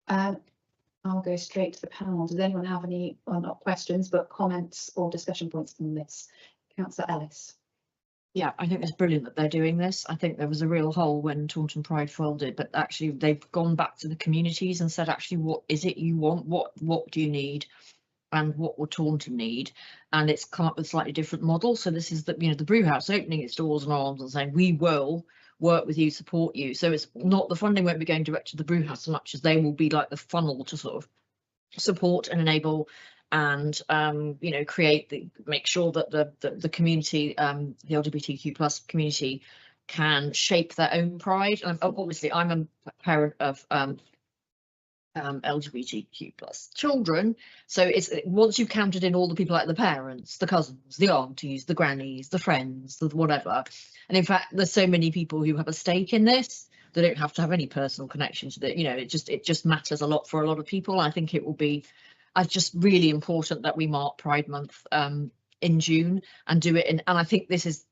I'll go straight to the panel. Does anyone have any, well, not questions, but comments or discussion points on this? Councillor Ellis. Yeah, I think it's brilliant that they're doing this. I think there was a real hole when Taunton Pride folded, but actually they've gone back to the communities and said, actually, what is it you want? What do you need? And what will Taunton need? And it's come up with a slightly different model. So this is the, you know, the Brewhouse opening its doors and arms and saying, we will work with you, support you. So it's not, the funding won't be going direct to the Brewhouse so much as they will be like the funnel to sort of support and enable and you know, make sure that the community, the LGBTQ+ community can shape their own pride. Obviously I'm a parent of LGBTQ+ children, so it's once you've counted in all the people like the parents, the cousins, the aunties, the grannies, the friends, the whatever, and in fact there's so many people who have a stake in this. They don't have to have any personal connection to it, you know, it just matters a lot for a lot of people. I think it will be just really important that we mark Pride Month in June and do it in, and I think this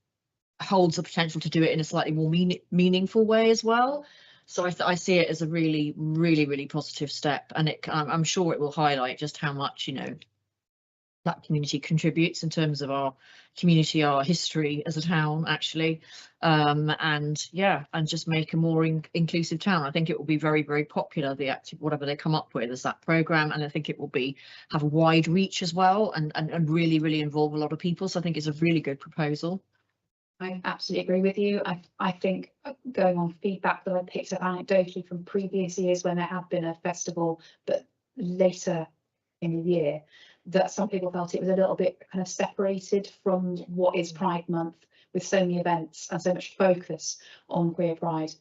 holds the potential to do it in a slightly more meaningful way as well. So I see it as a really, really, really positive step, and I'm sure it will highlight just how much, you know, that community contributes in terms of our community, our history as a town, actually, and yeah, and just make a more inclusive town. I think it will be very, very popular, the active, whatever they come up with as that programme, and I think it will have a wide reach as well, and really, really involve a lot of people. So I think it's a really good proposal. I absolutely agree with you. I think going on feedback that I picked up anecdotally from previous years when there had been a festival, but later in the year, that some people felt it was a little bit kind of separated from what is Pride Month, with so many events and so much focus on queer pride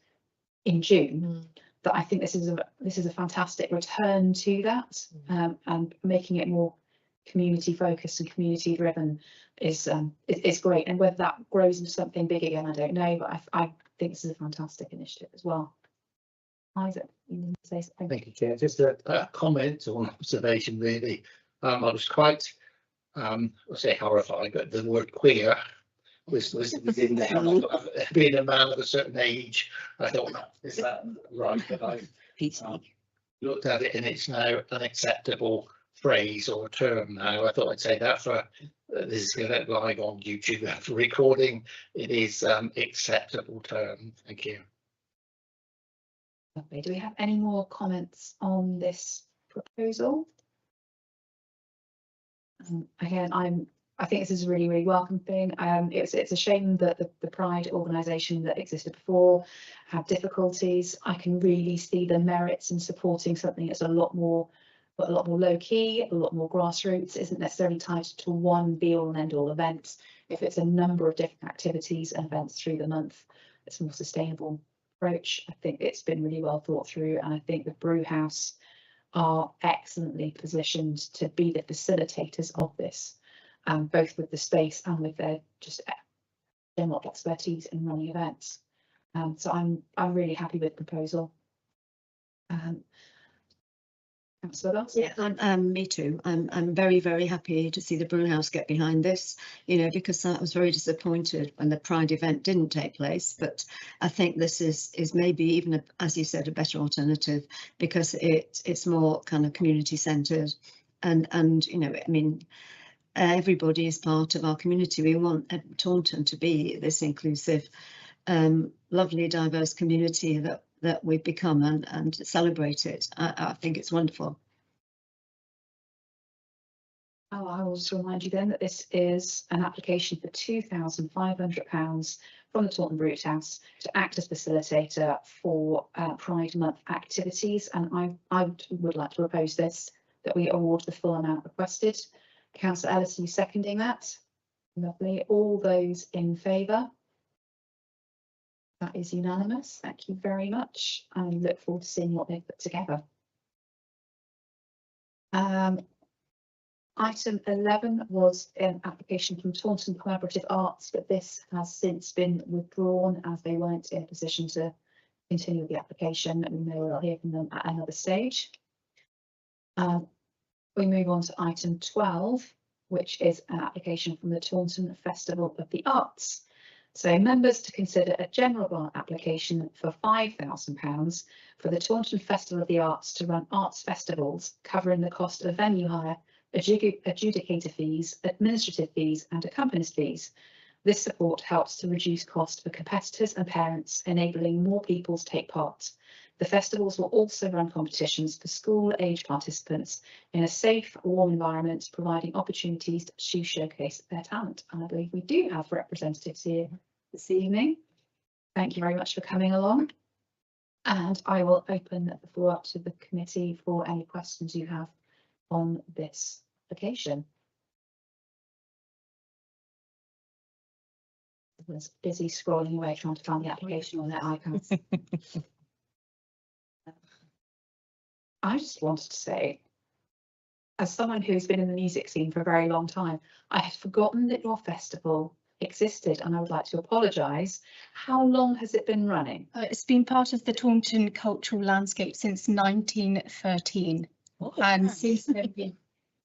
in June. That I think this is a fantastic return to that, and making it more community focused and community driven is great. And whether that grows into something big again, I don't know, but I think this is a fantastic initiative as well. Isaac, you need to say something. Thank you, Chair. Just a comment or an observation, really. I was quite, I'll say horrified, but the word queer was within there. Being a man of a certain age, I thought, is that right? But I looked at it and it's now an acceptable phrase or term now. I thought I'd say that for this is going live on YouTube after recording. It is acceptable term. Thank you. Lovely. Do we have any more comments on this proposal? Again, I think this is a really, really welcome thing. It's a shame that the Pride organisation that existed before had difficulties. I can really see the merits in supporting something that's a lot more low key, a lot more grassroots, isn't necessarily tied to one be all and end all event. If it's a number of different activities and events through the month, it's a more sustainable approach. I think it's been really well thought through, and I think the brew house are excellently positioned to be the facilitators of this, both with the space and with their just general expertise in running events. So I'm really happy with the proposal. Yeah, me too. I'm very, very happy to see the Brewhouse get behind this, you know, because I was very disappointed when the Pride event didn't take place. But I think this is maybe even, as you said, a better alternative, because it's more kind of community centred, and you know, I mean, everybody is part of our community. We want Taunton to be this inclusive, lovely, diverse community that we've become, and celebrate it. I think it's wonderful. Oh, I will just remind you then that this is an application for £2,500 from the Taunton Brewhouse to act as facilitator for Pride Month activities, and I would like to propose this, that we award the full amount requested. Councillor Ellis, are you seconding that? Lovely. All those in favour? That is unanimous. Thank you very much. I look forward to seeing what they've put together. Item 11 was an application from Taunton Collaborative Arts, but this has since been withdrawn as they weren't in a position to continue the application, and we may well hear from them at another stage. We move on to item 12, which is an application from the Taunton Festival of the Arts. So members to consider a general grant application for £5,000 for the Taunton Festival of the Arts to run arts festivals, covering the cost of venue hire, adjudicator fees, administrative fees and accompanist fees. This support helps to reduce cost for competitors and parents, enabling more people to take part. The festivals will also run competitions for school-age participants in a safe, warm environment, providing opportunities to showcase their talent. And I believe we do have representatives here this evening. Thank you very much for coming along. And I will open the floor up to the committee for any questions you have on this application. I was busy scrolling away trying to find the application on their iPads. I just wanted to say, as someone who's been in the music scene for a very long time, I had forgotten that your festival existed, and I would like to apologise. How long has it been running? It's been part of the Taunton cultural landscape since 1913. And since then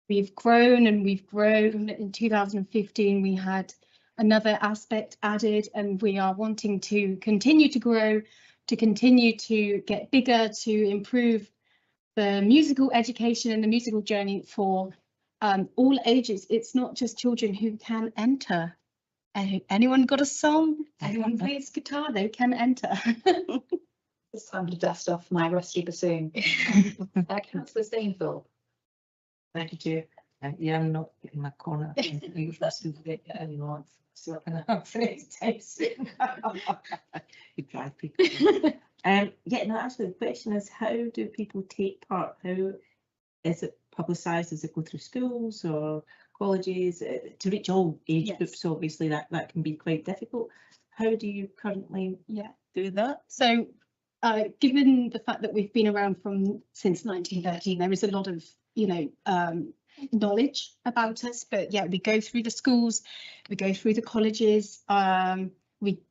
we've grown and we've grown. In 2015 we had another aspect added, and we are wanting to continue to grow, to continue to get bigger, to improve the musical education and the musical journey for all ages. It's not just children who can enter. Anyone got a song? Anyone plays guitar? They can enter. It's time to dust off my rusty bassoon. Councillor Stainfield. Thank you, Chair. Yeah, I'm not in my corner. You've listened to it anymore. So I'm going to have You drive people. Yeah, no, actually the question is, how do people take part? How is it publicised? Does it go through schools or colleges to reach all age groups? Obviously that can be quite difficult. How do you currently do that? So given the fact that we've been around since 1913, there is a lot of, you know, knowledge about us, but yeah, we go through the schools, we go through the colleges. We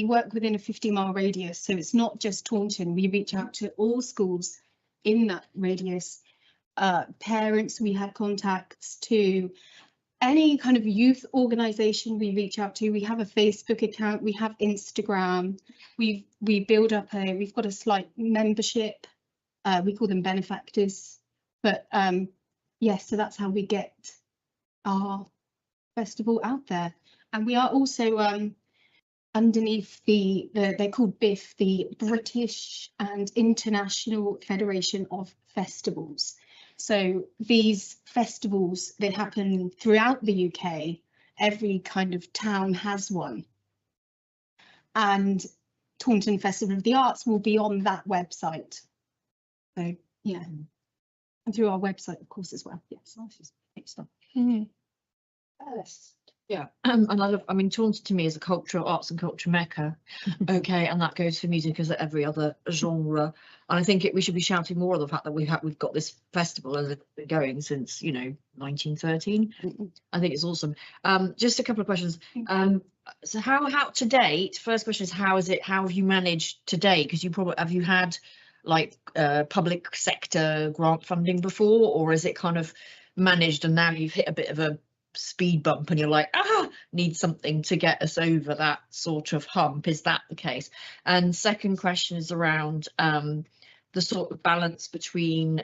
work within a 50-mile radius, so it's not just Taunton. We reach out to all schools in that radius. Parents, we have contacts to any kind of youth organisation we reach out to. We have a Facebook account, we have Instagram, we build up we've got a slight membership, we call them benefactors, but yes, so that's how we get our festival out there. And we are also underneath they're called BIF, the British and International Federation of Festivals. So these festivals, they happen throughout the UK. Every kind of town has one. And Taunton Festival of the Arts will be on that website. So yeah, and through our website, of course, as well. Yes, nice stuff. Yes. Yeah, and I mean, Taunton to me is a cultural arts and culture mecca. Okay, and that goes for music as every other genre. And I think we should be shouting more of the fact that we've got this festival and it's been going since 1913. I think it's awesome. Just a couple of questions. So how to date? First question is how have you managed to date? Because have you had like public sector grant funding before, or is it kind of managed and now you've hit a bit of a speed bump and you're like, need something to get us over that sort of hump? Is that the case? And second question is around the sort of balance between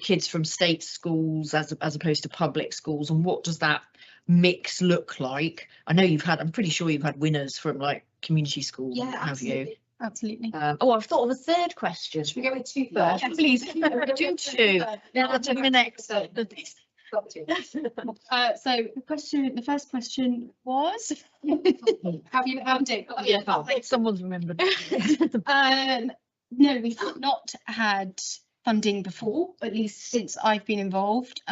kids from state schools as opposed to public schools, and what does that mix look like? I know I'm pretty sure you've had winners from like community schools. Yeah, have absolutely. you? Absolutely. I've thought of a third question. Should we go with two Yeah, first? please. Do two. Now to the next. So the first question was, have you found it? I think someone's remembered. No, we've not had funding before, at least since I've been involved,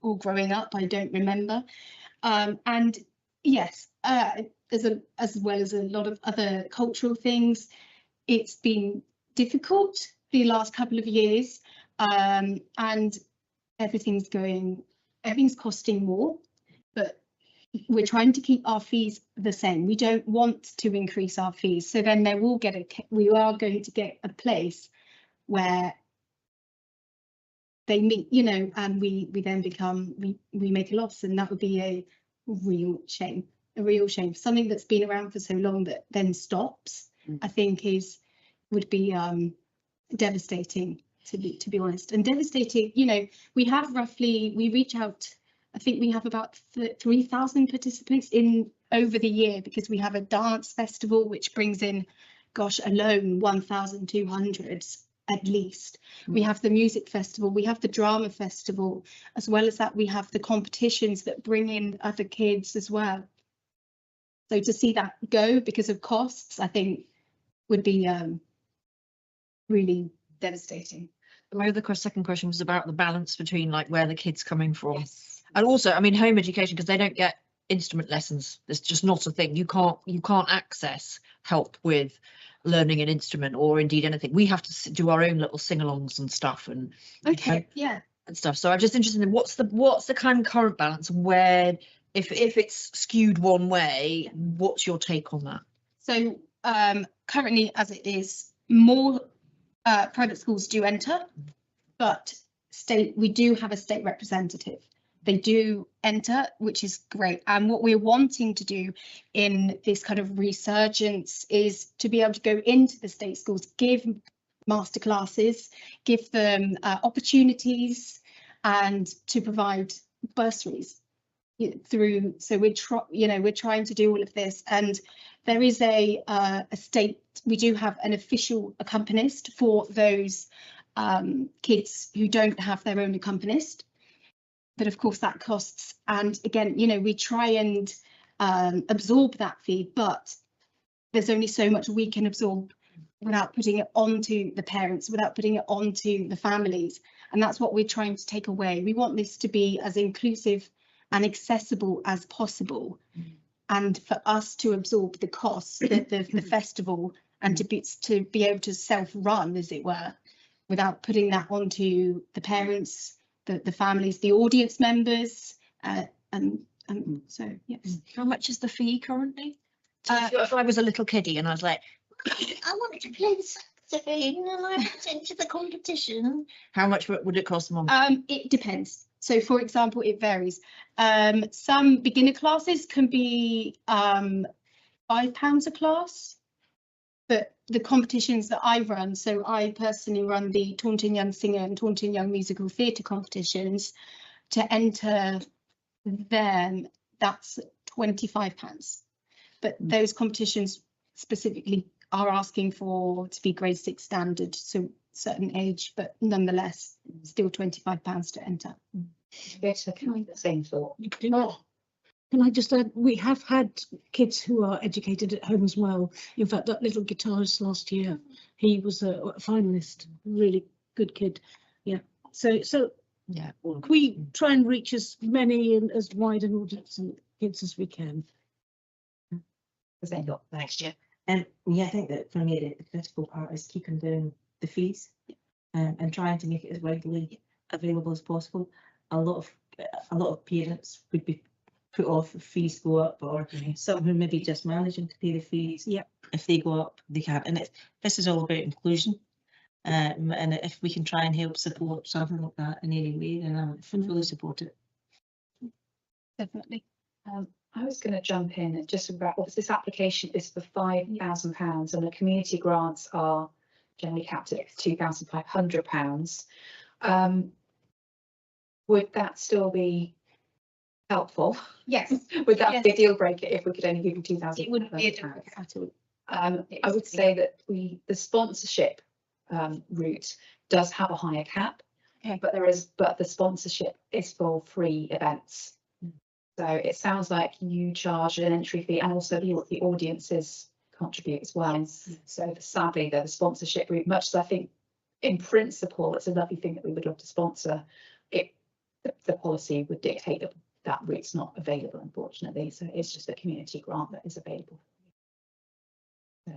or growing up, I don't remember. And yes, as well as a lot of other cultural things, it's been difficult the last couple of years, and everything's costing more, but we're trying to keep our fees the same. We don't want to increase our fees. So then we are going to get a place where they meet, and we then we make a loss, and that would be a real shame. Something that's been around for so long that then stops, I think would be devastating, to be honest, and devastating. We reach out, I think we have about 3,000 participants over the year, because we have a dance festival which brings in, alone 1,200 at least. We have the music festival, we have the drama festival, as well as that we have the competitions that bring in other kids as well. So to see that go because of costs, I think would be really devastating. My other second question was about the balance between like where the kids coming from. Yes. And also, I mean, home education, because they don't get instrument lessons. There's just not a thing. You can't access help with learning an instrument or indeed anything. We have to do our own little sing-alongs and stuff and Yeah. and stuff. So I'm just interested in what's the kind of current balance, and where if it's skewed one way, what's your take on that? So currently, as it is, more private schools do enter, but we do have a state representative. They do enter, which is great. And what we're wanting to do in this kind of resurgence is to be able to go into the state schools, give masterclasses, give them opportunities, and to provide bursaries through. So we're trying to do all of this, and there is a state. We do have an official accompanist for those kids who don't have their own accompanist. But of course that costs, and again, we try and absorb that fee, but there's only so much we can absorb without putting it onto the parents, without putting it onto the families, and that's what we're trying to take away. We want this to be as inclusive and accessible as possible, and for us to absorb the costs, the festival, and to be able to self-run, as it were, without putting that onto the parents, the families, the audience members, and so yes. How much is the fee currently? If I was a little kiddie and I was like, I wanted to play the saxophone and I went into the competition, how much would it cost a month? It depends. So for example, it varies. Some beginner classes can be £5 a class. But the competitions that I run, so I personally run the Taunton Young Singer and Taunton Young Musical Theatre competitions. To enter them, that's £25. But those competitions specifically are asking for to be grade 6 standard, so certain age, but nonetheless still £25 to enter. Better, can I the same thought? Can I just add, we have had kids who are educated at home as well. In fact, that little guitarist last year, he was a finalist, really good kid. Yeah. So Yeah. we try and reach as many and as wide an audience and kids as we can. Thanks, Jeff. Yeah, I think that for me the critical part is keeping down the fees and trying to make it as widely available as possible. A lot of parents would be put off if fees go up, or some who maybe just managing to pay the fees. Yeah. If they go up, they can't. And this is all about inclusion. And if we can try and help support something like that in any way, then I fully support it. Definitely. I was going to jump in and just about this application is for £5,000 and the community grants are generally capped at £2,500. Would that still be helpful? Yes. Would that be a deal breaker if we could only give you £2,000? It wouldn't be a deal breaker at all. I would say that the sponsorship route does have a higher cap, but the sponsorship is for free events. So it sounds like you charge an entry fee and also the audiences contribute as well. Yes. So sadly, the sponsorship route, much as I think in principle it's a lovely thing that we would love to sponsor, the policy would dictate that route's not available, unfortunately. So it's just a community grant that is available. So,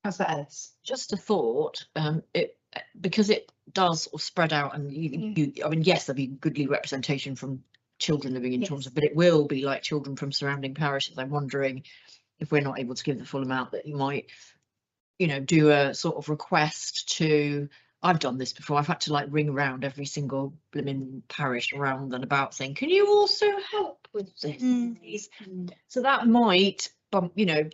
how's that, Alice? Just a thought, because it does sort of spread out and I mean, yes, there'll be goodly representation from children living in Taunton, but it will be like children from surrounding parishes. I'm wondering if we're not able to give the full amount, that you might, do a sort of request to, I've done this before, I've had to like ring around every single blooming parish around and about saying, can you also help with this, please? So that might bump, get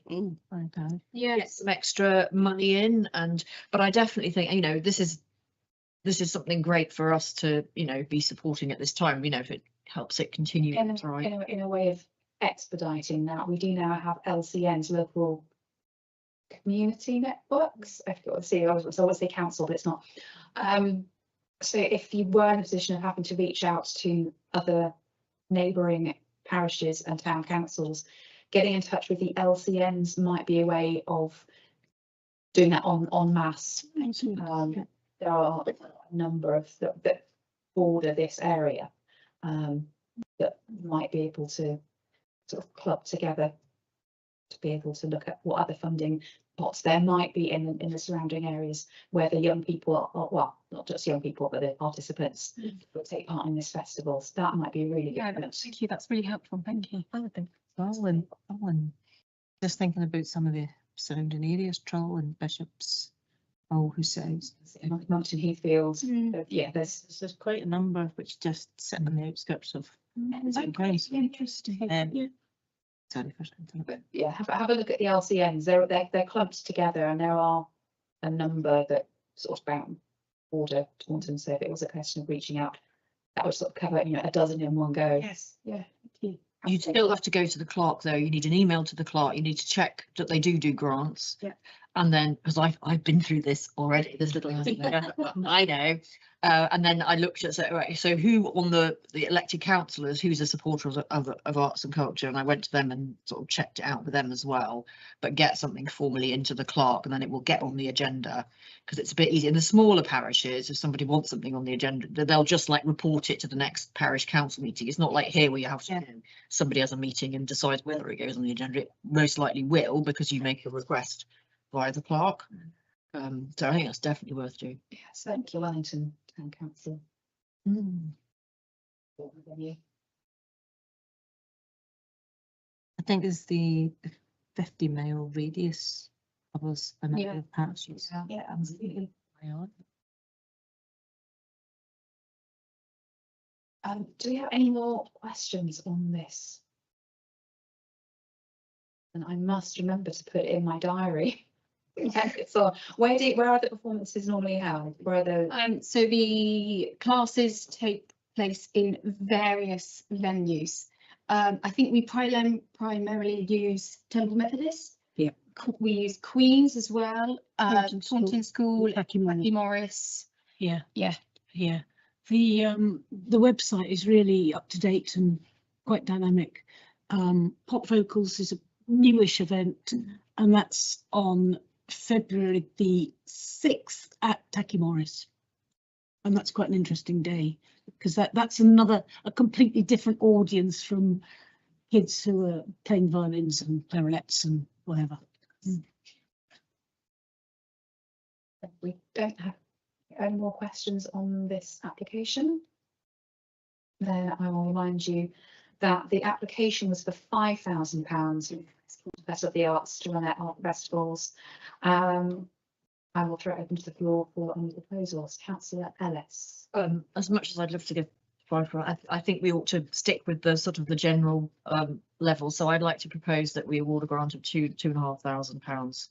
some extra money in, but I definitely think, this is something great for us to, be supporting at this time, if it helps it continue. In a way of expediting that, we do now have LCNs, local community networks. I forgot to see, I always say council, but it's not. So if you were in a position of having to reach out to other neighbouring parishes and town councils, getting in touch with the LCNs might be a way of doing that en masse. There are a number of that border this area that might be able to sort of club together to be able to look at what other funding pots there might be in the surrounding areas where the young people are, well, not just young people, but the participants will take part in this festival. So that might be really good. Thank you. That's really helpful. Thank you. I would think and just thinking about some of the surrounding areas, Troll and Bishops, who says Mountain Heathfield. There's quite a number which just sit on the outskirts of. Interesting. Sorry for saying. But yeah, have a look at the LCNs. They're clumped together, and there are a number that sort of bound border Taunton. So if it was a question of reaching out, that would sort of cover a dozen in one go. Yes. Yeah. You still have to go to the clerk though. You need an email to the clerk. You need to check that they do grants. Yeah. And then, because I've been through this already, this little I know. And then I looked at so who on the elected councillors, who's a supporter of arts and culture, and I went to them and sort of checked it out with them as well. But get something formally into the clerk, and then it will get on the agenda, because it's a bit easy in the smaller parishes. If somebody wants something on the agenda, they'll just like report it to the next parish council meeting. It's not like here where you have to somebody has a meeting and decides whether it goes on the agenda. It most likely will, because you make a request via the clerk. So I think that's definitely worth doing. Yes, thank you, Wellington Town Council. I think it's the 50-mile radius of us and the parishes. Yeah, absolutely. Do we have any more questions on this? And I must remember to put it in my diary. So where are the performances normally held? Where are the So the classes take place in various venues. I think we primarily use Temple Methodist. Yeah. We use Queen's as well. Taunton School, Hacky Morris. Yeah. Yeah. Yeah. The website is really up to date and quite dynamic. Pop Vocals is a newish event, and that's on February the 6th at Tacky Morris. And that's quite an interesting day, because that's a completely different audience from kids who are playing violins and clarinets and whatever. We don't have any more questions on this application. Then I will remind you that the application was for £5,000 Best of the Arts to run their art festivals. I will throw it open to the floor for any proposals. Councillor Ellis. As much as I'd love to give I think we ought to stick with the sort of the general level. So I'd like to propose that we award a grant of £2,500.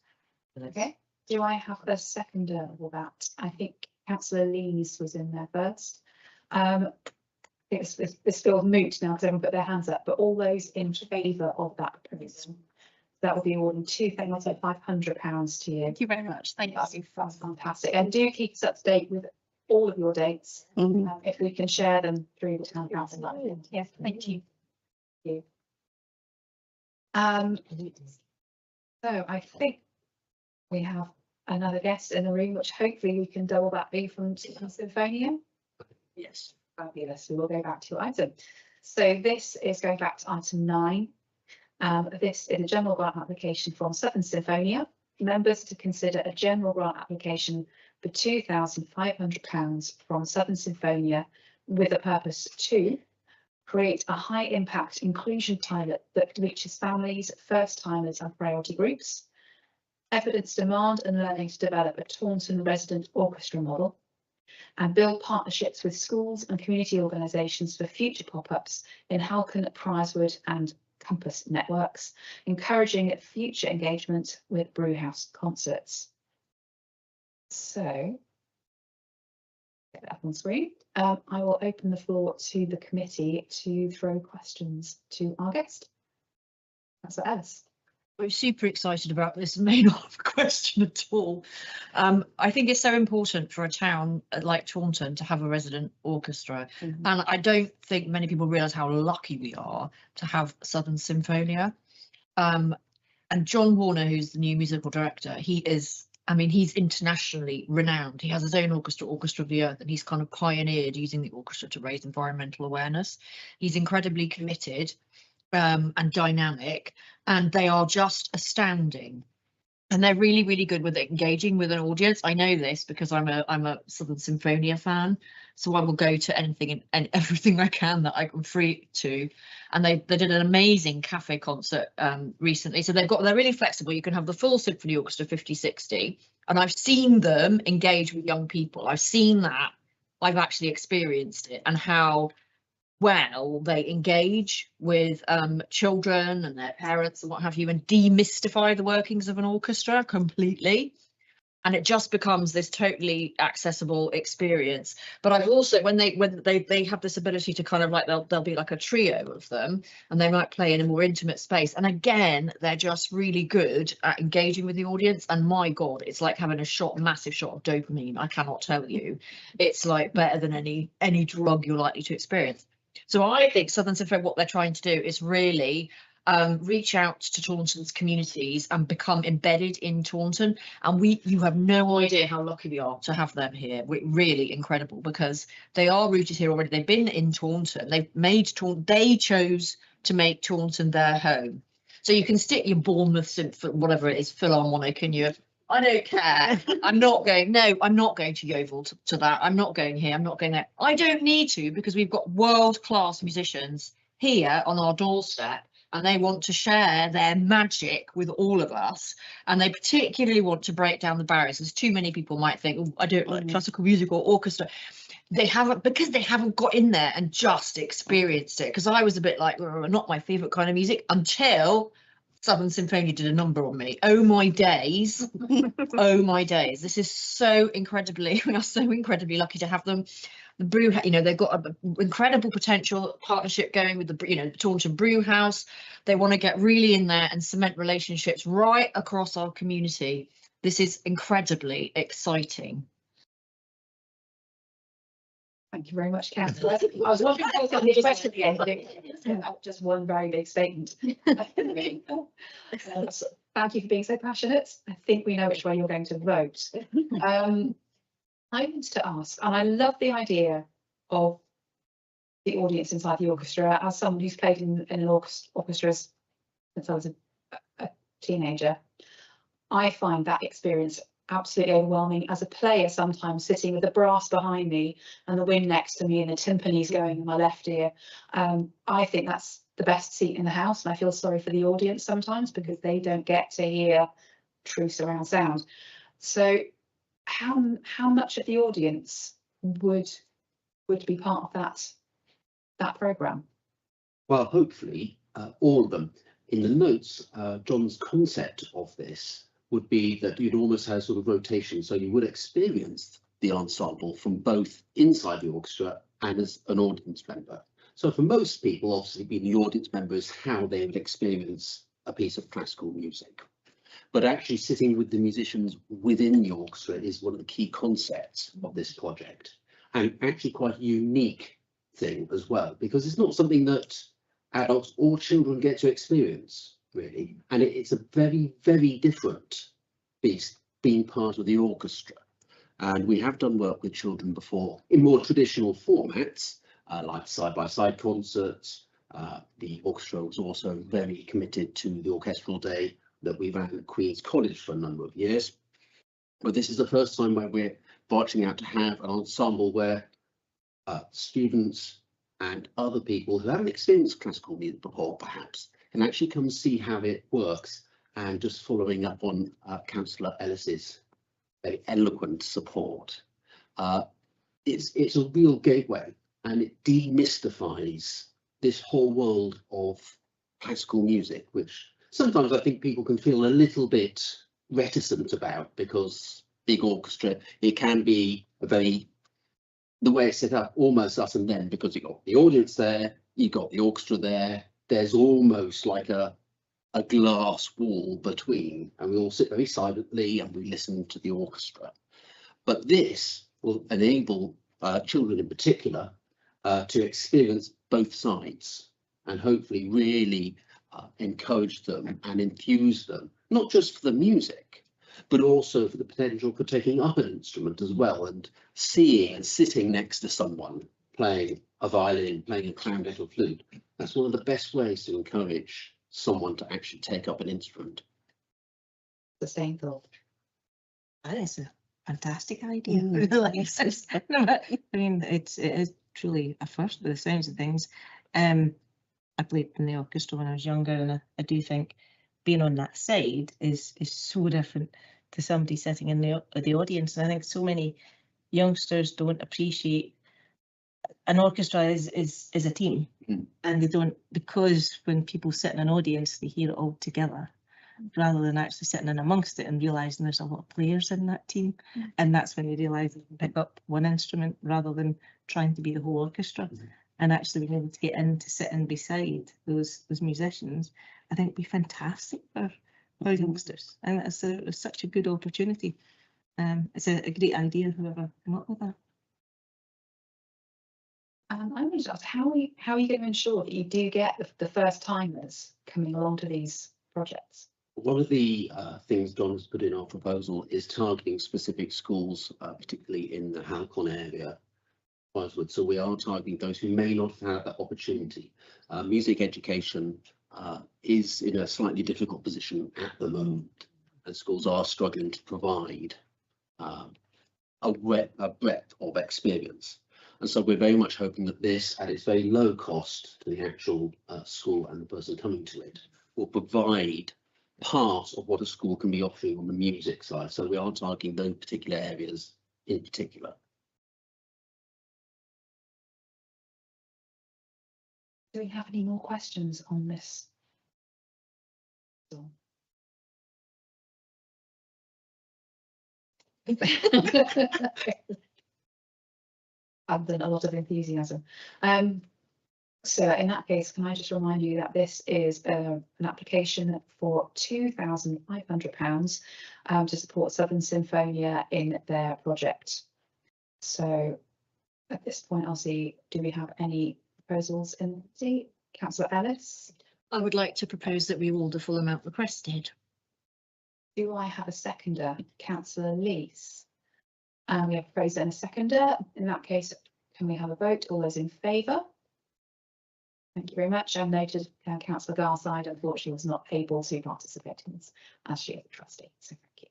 Okay. Do I have a seconder for that? I think Councillor Lees was in there first. It's feels moot now because everyone put their hands up, but all those in favour of that proposal, that will be awarding £2,500 to you. Thank you very much. Thank you. That's fantastic. And do keep us up to date with all of your dates, if we can share them through the town council. Yes, thank you. So I think we have another guest in the room, which hopefully we can double that be from Symphonia. Yes. Fabulous. We will go back to your item. So this is going back to item 9. This is a general grant application from Southern Symphonia. Members to consider a general grant application for £2,500 from Southern Symphonia with a purpose to create a high impact inclusion pilot that reaches families, first timers and priority groups, evidence demand and learning to develop a Taunton resident orchestra model, and build partnerships with schools and community organisations for future pop-ups in Halcon, Priorswood and Compass networks, encouraging future engagement with Brewhouse concerts. So, get that up on screen. I will open the floor to the committee to throw questions to our guest. That's Alice. I'm super excited about this. May not have a question at all. I think it's so important for a town like Taunton to have a resident orchestra, and I don't think many people realise how lucky we are to have Southern Symphonia. And John Warner, who's the new musical director, he's internationally renowned. He has his own orchestra, Orchestra of the Earth, and he's kind of pioneered using the orchestra to raise environmental awareness. He's incredibly committed and dynamic, and they are just astounding. And they're really, really good with engaging with an audience. I know this because I'm a Southern Symphonia fan, so I will go to anything and everything I can that I can free to. And they did an amazing cafe concert recently. So they're really flexible. You can have the full symphony orchestra 50-60, and I've seen them engage with young people. I've seen that. I've actually experienced it, and how well they engage with children and their parents and what have you, and demystify the workings of an orchestra completely. And it just becomes this totally accessible experience. But I've also, when they have this ability to kind of like, they'll be like a trio of them, and they might play in a more intimate space. And again, they're just really good at engaging with the audience. And my God, it's like having a massive shot of dopamine. I cannot tell you. It's like better than any drug you're likely to experience. So I think Southern Symphonia, what they're trying to do is really reach out to Taunton's communities and become embedded in Taunton. And you have no idea how lucky we are to have them here. We're really incredible because they are rooted here already. They've been in Taunton. They chose to make Taunton their home. So you can stick your Bournemouth, whatever it is, Philharmonic in your. I don't care. I'm not going to Yeovil to that. I'm not going here. I'm not going there. I don't need to, because we've got world-class musicians here on our doorstep, and they want to share their magic with all of us. And they particularly want to break down the barriers, as too many people might think, oh, I don't like classical music or orchestra. they haven't, because they haven't got in there and just experienced it. Because I was a bit like, not my favourite kind of music until Southern Symphonia did a number on me. Oh my days. Oh my days. This is so incredibly, we are so incredibly lucky to have them. The brew, you know, they've got an incredible potential partnership going with the, you know, the Taunton Brew House. They want to get really in there and cement relationships right across our community. This is incredibly exciting. Thank you very much, Councillor. I was wondering if I was going to question at the end, but it just one very big statement. Thank you for being so passionate. I think we know which way you're going to vote. I wanted to ask, and I love the idea of the audience inside the orchestra. As someone who's played in an orchestra since I was a teenager, I find that experience absolutely overwhelming as a player, sometimes sitting with the brass behind me and the wind next to me and the timpani's going in my left ear. I think that's the best seat in the house, and I feel sorry for the audience sometimes because they don't get to hear true surround sound. So how much of the audience would be part of that programme? Well, hopefully all of them. In the notes, John's concept of this would be that you'd almost have sort of rotation, so you would experience the ensemble from both inside the orchestra and as an audience member. So for most people, obviously being the audience member is how they would experience a piece of classical music. But actually sitting with the musicians within the orchestra is one of the key concepts of this project, and actually quite a unique thing as well, because it's not something that adults or children get to experience, really. And it's a very, very different beast being part of the orchestra. And we have done work with children before in more traditional formats, like side-by-side concerts. The orchestra was also very committed to the orchestral day that we ran at Queen's College for a number of years. But this is the first time where we're branching out to have an ensemble where students and other people who haven't experienced classical music before, perhaps, can actually come see how it works. And just following up on Councillor Ellis's very eloquent support, it's a real gateway, and it demystifies this whole world of classical music, which sometimes I think people can feel a little bit reticent about, because big orchestra, it can be a very, the way it's set up, almost us and them, because you've got the audience there, you've got the orchestra there, there's almost like a glass wall between, and we all sit very silently and we listen to the orchestra. But this will enable children in particular to experience both sides, and hopefully really encourage them and infuse them, not just for the music, but also for the potential for taking up an instrument as well, and seeing and sitting next to someone playing a violin, playing a clarinet or flute. That's one of the best ways to encourage someone to actually take up an instrument. The same thought. That is a fantastic idea. I mean, it is truly a first by the sounds of things. I played in the orchestra when I was younger, and I do think being on that side is so different to somebody sitting in the audience. And I think so many youngsters don't appreciate an orchestra is a team, and they don't, because when people sit in an audience, they hear it all together, rather than actually sitting in amongst it and realising there's a lot of players in that team. And that's when they realise they can pick up one instrument rather than trying to be the whole orchestra. And actually being able to get in to sit in beside those musicians, I think would be fantastic for youngsters. And it's such a good opportunity. It's a great idea, whoever came up with that. I wanted to ask, how are you going to ensure that you do get the first timers coming along to these projects? One of the things John has put in our proposal is targeting specific schools, particularly in the Halcon area. So we are targeting those who may not have had that opportunity. Music education is in a slightly difficult position at the moment, and schools are struggling to provide a breadth of experience. And so we're very much hoping that this, at its very low cost to the actual school and the person coming to it, will provide part of what a school can be offering on the music side. So we are targeting those particular areas in particular. Do we have any more questions on this? I've done a lot of enthusiasm. So in that case, can I just remind you that this is an application for £2,500 to support Southern Symphonia in their project. So at this point, I'll see, do we have any proposals in the Councillor Ellis? I would like to propose that we award the full amount requested. Do I have a seconder? Councillor Lees. We have a proposer and a seconder. In that case, can we have a vote? All those in favour? Thank you very much. I noted Councillor Garside unfortunately was not able to participate in this as she is a trustee. So thank you.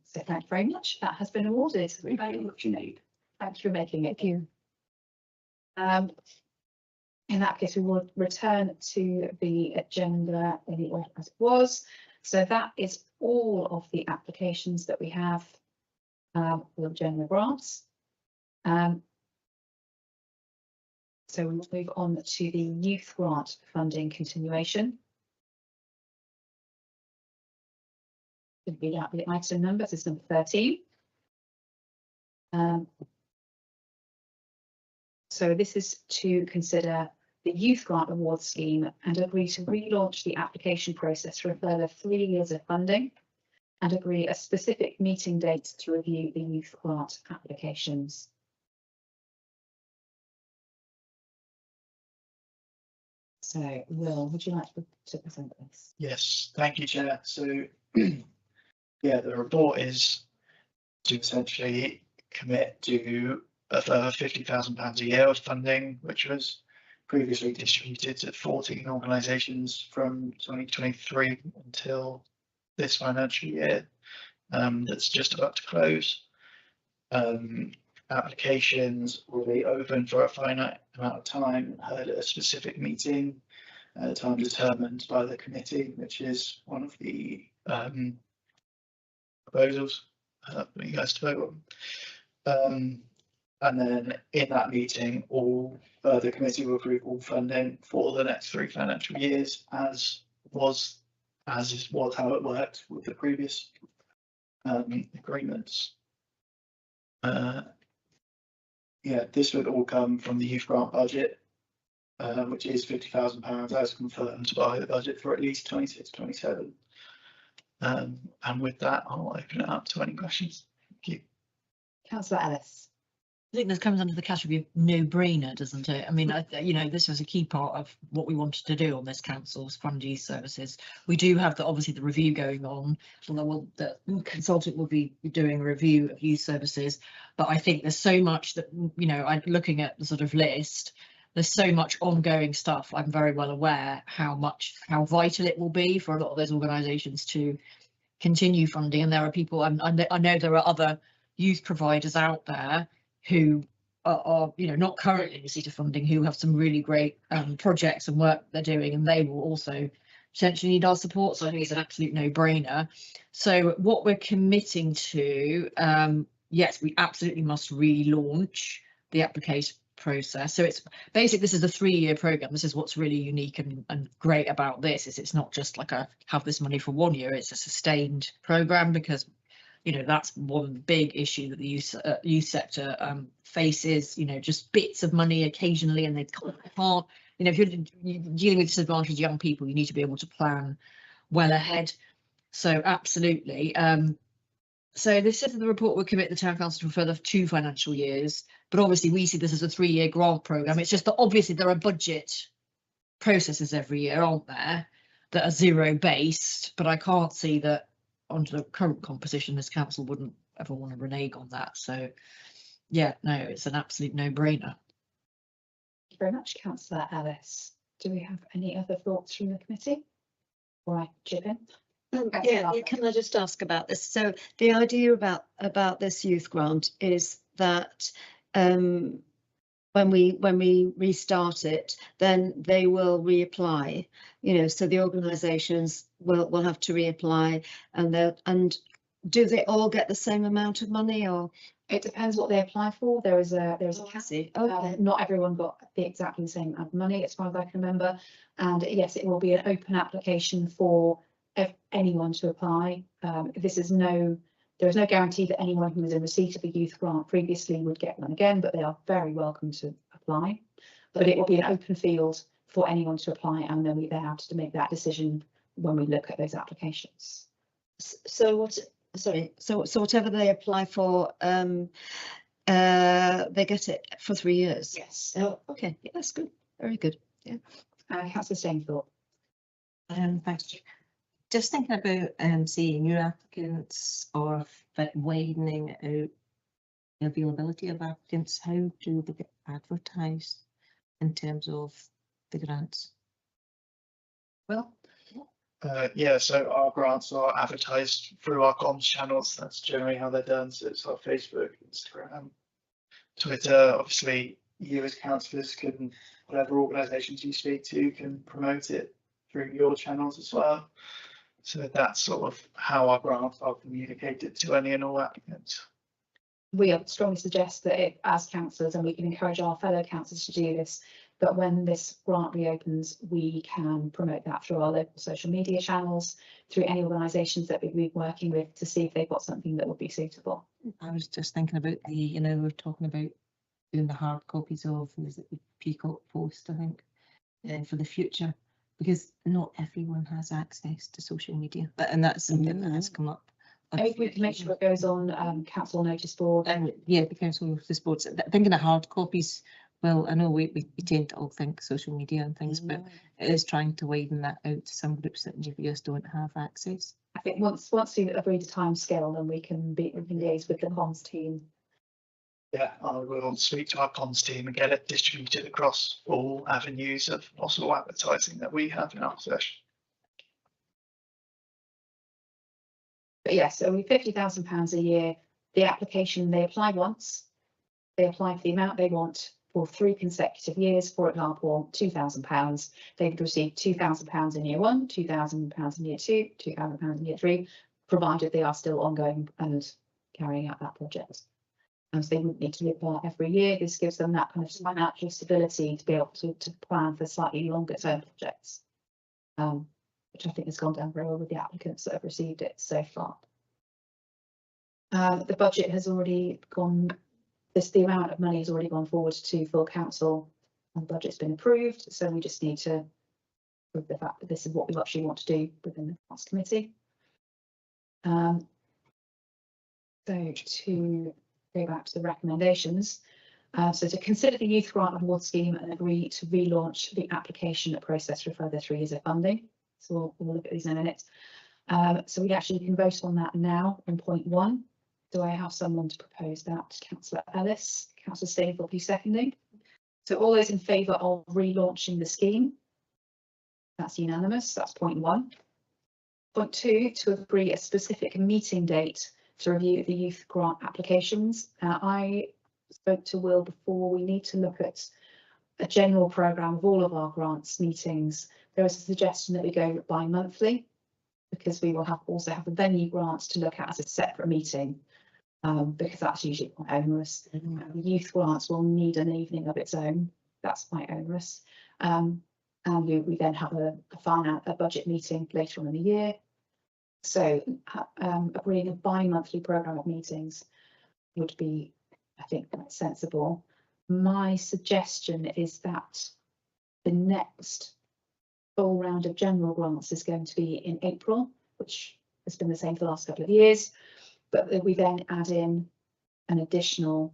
So thank you very much. That has been awarded. Very much indeed. Thank you for making it. Thank you. In that case, we will return to the agenda in the order as it was. So that is all of the applications that we have for general grants. So we will move on to the youth grant funding continuation. Should be out the item number, this is number 13. So this is to consider the youth grant award scheme and agree to relaunch the application process for a further 3 years of funding and agree a specific meeting date to review the youth grant applications. So, Will, would you like to present this? Yes, thank you, Chair. So, yeah, the report is to essentially commit to a further £50,000 a year of funding, which was previously distributed to 14 organisations from 2023 until this financial year. That's just about to close. Applications will be open for a finite amount of time, heard at a specific meeting, time determined by the committee, which is one of the proposals for you guys to vote on. And then in that meeting, the committee will approve all funding for the next 3 financial years, as was how it worked with the previous agreements. Yeah, this would all come from the youth grant budget, which is £50,000 as confirmed by the budget for at least 26-27. And with that, I'll open it up to any questions. Thank you. Councillor Ellis. I think this comes under the category of no-brainer, doesn't it? I mean, you know, this was a key part of what we wanted to do on this council's fund youth services. We do have obviously the review going on, although the consultant will be doing a review of youth services. But I think there's so much that, you know, I'm looking at the sort of list. There's so much ongoing stuff. I'm very well aware how vital it will be for a lot of those organisations to continue funding. And there are people, I know there are other youth providers out there who are you know, not currently in receipt of funding, who have some really great projects and work they're doing, and they will also potentially need our support. So I think it's an absolute no-brainer. So what we're committing to, yes, we absolutely must relaunch the application process. So it's basically, this is a 3-year program. This is what's really unique and great about this, is it's not just like have this money for 1 year, it's a sustained program, because you know, that's one big issue that the youth sector faces, you know, just bits of money occasionally, and they can't, you know, if you're dealing with disadvantaged young people, you need to be able to plan well ahead. So absolutely. So this says in the report will commit the town council to a further 2 financial years, but obviously we see this as a 3-year grant programme. It's just that obviously there are budget processes every year, aren't there, that are zero based, but I can't see that under the current composition, this council wouldn't ever want to renege on that. So yeah, no, it's an absolute no-brainer. Thank you very much, Councillor Ellis. Do we have any other thoughts from the committee? All right, chip in. Yeah, can I just ask about this? So the idea about this youth grant is that when we restart it, then they will reapply, you know, so the organisations will have to reapply, and do they all get the same amount of money, or It depends what they apply for. There is a Oh, I cap. see. Okay. Not everyone got exactly the same amount of money, as far as I can remember. And yes, it will be an open application for anyone to apply. There is no guarantee that anyone who was in receipt of a youth grant previously would get one again, but they are very welcome to apply. But it will be an open field for anyone to apply, and then they're able to make that decision when we look at those applications. So what? Sorry. So whatever they apply for, they get it for 3 years. Yes. Oh, okay. Yeah, that's good. Very good. Yeah. Councillor Stainthorpe. Thanks. Just thinking about say new applicants or widening out the availability of applicants, how do they get advertised in terms of the grants? Well, yeah, so our grants are advertised through our comms channels. That's generally how they're done. So it's our Facebook, Instagram, Twitter. Obviously, you as councillors can, whatever organisations you speak to, can promote it through your channels as well. So that's sort of how our grants are communicated to any and all applicants. We strongly suggest that as councillors, and we can encourage our fellow councillors to do this, but when this grant reopens, we can promote that through our local social media channels, through any organisations that we've been working with to see if they've got something that would be suitable. I was just thinking about we're talking about doing the hard copies of, is it the Peacock Post, I think, for the future, because not everyone has access to social media, and that's something that has come up. If we can make sure it goes on council notice board. And yeah, the council notice boards. Thinking of hard copies, well, I know we tend to all think social media and things, but it is trying to widen that out to some groups that maybe just don't have access. I think once we agree to time scale, then we can liaise with the comms team. Yeah, I will speak to our comms team and get it distributed across all avenues of possible advertising that we have in our session. But yes, so we £50,000 a year. The application, they apply once, they apply for the amount they want for 3 consecutive years. For example, £2,000. They could receive £2,000 in year 1, £2,000 in year 2, £2,000 in year 3, provided they are still ongoing and carrying out that project. And so they wouldn't need to reapply every year. This gives them that kind of financial stability to be able to plan for slightly longer term projects, which I think has gone down very well with the applicants that have received it so far. The budget has already gone, the amount of money has already gone forward to full council, and the budget's been approved. So we just need to prove the fact that this is what we actually want to do within the Arts Committee. So to go back to the recommendations, so to consider the Youth Grant Award Scheme and agree to relaunch the application process for a further 3 years of funding. So we'll look at these in a minute. So we actually can vote on that now in point 1. Do I have someone to propose that? Councillor Ellis, Councillor Stainthorpe, please seconding. So all those in favour of relaunching the scheme? That's unanimous. That's point 1. Point 2, to agree a specific meeting date to review the youth grant applications. I spoke to Will before. We need to look at a general programme of all of our grants meetings. There is a suggestion that we go bi-monthly, because we will also have the venue grants to look at as a separate meeting, because that's usually quite onerous. The youth grants will need an evening of its own. That's quite onerous. And we then have a budget meeting later on in the year. So agreeing a bi-monthly programme of meetings would be, I think, quite sensible. My suggestion is that the next full round of general grants is going to be in April, which has been the same for the last couple of years, but that we then add in an additional,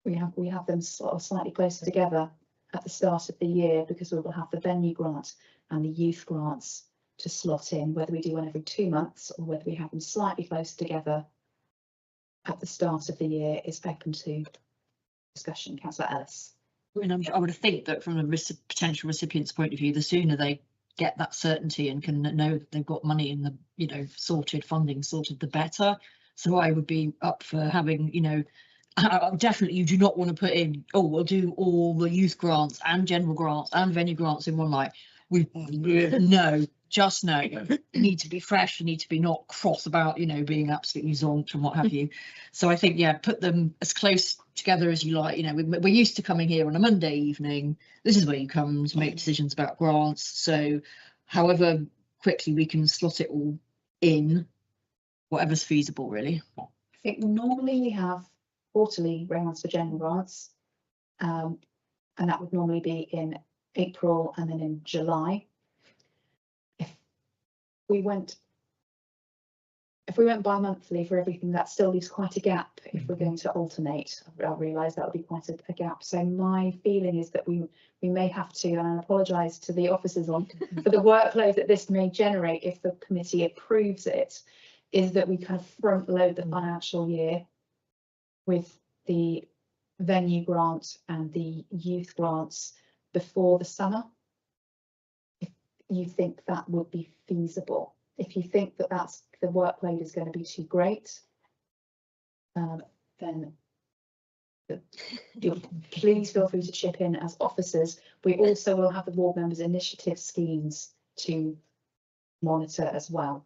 we have them sort of slightly closer together at the start of the year, because we will have the venue grant and the youth grants to slot in. Whether we do one every 2 months or whether we have them slightly closer together at the start of the year is open to discussion. Councillor Ellis. I mean, I would think that from a potential recipient's point of view, the sooner they get that certainty and can know that they've got money in the, sorted funding sorted, the better. So I would be up for having, definitely you do not want to put in, oh, we'll do all the youth grants and general grants and venue grants in one night. No, just know you need to be fresh, you need to be not cross about, you know, being absolutely zonked and what have you. So I think, yeah, put them as close together as you like. You know, we're used to coming here on a Monday evening. This is where you come to make decisions about grants. So however quickly we can slot it all in, whatever's feasible, really. I think normally we have quarterly rounds for general grants, and that would normally be in April and then in July. If we went bi-monthly for everything, that still leaves quite a gap if we're going to alternate. I realise that would be quite a gap. So my feeling is that we may have to, and I apologise to the officers on for the workload that this may generate if the committee approves it, is that we kind of front load the financial year with the venue grant and the youth grants before the summer. If you think that would be feasible. If you think that the workload is going to be too great, then please feel free to chip in as officers. We also will have the ward members' initiative schemes to monitor as well.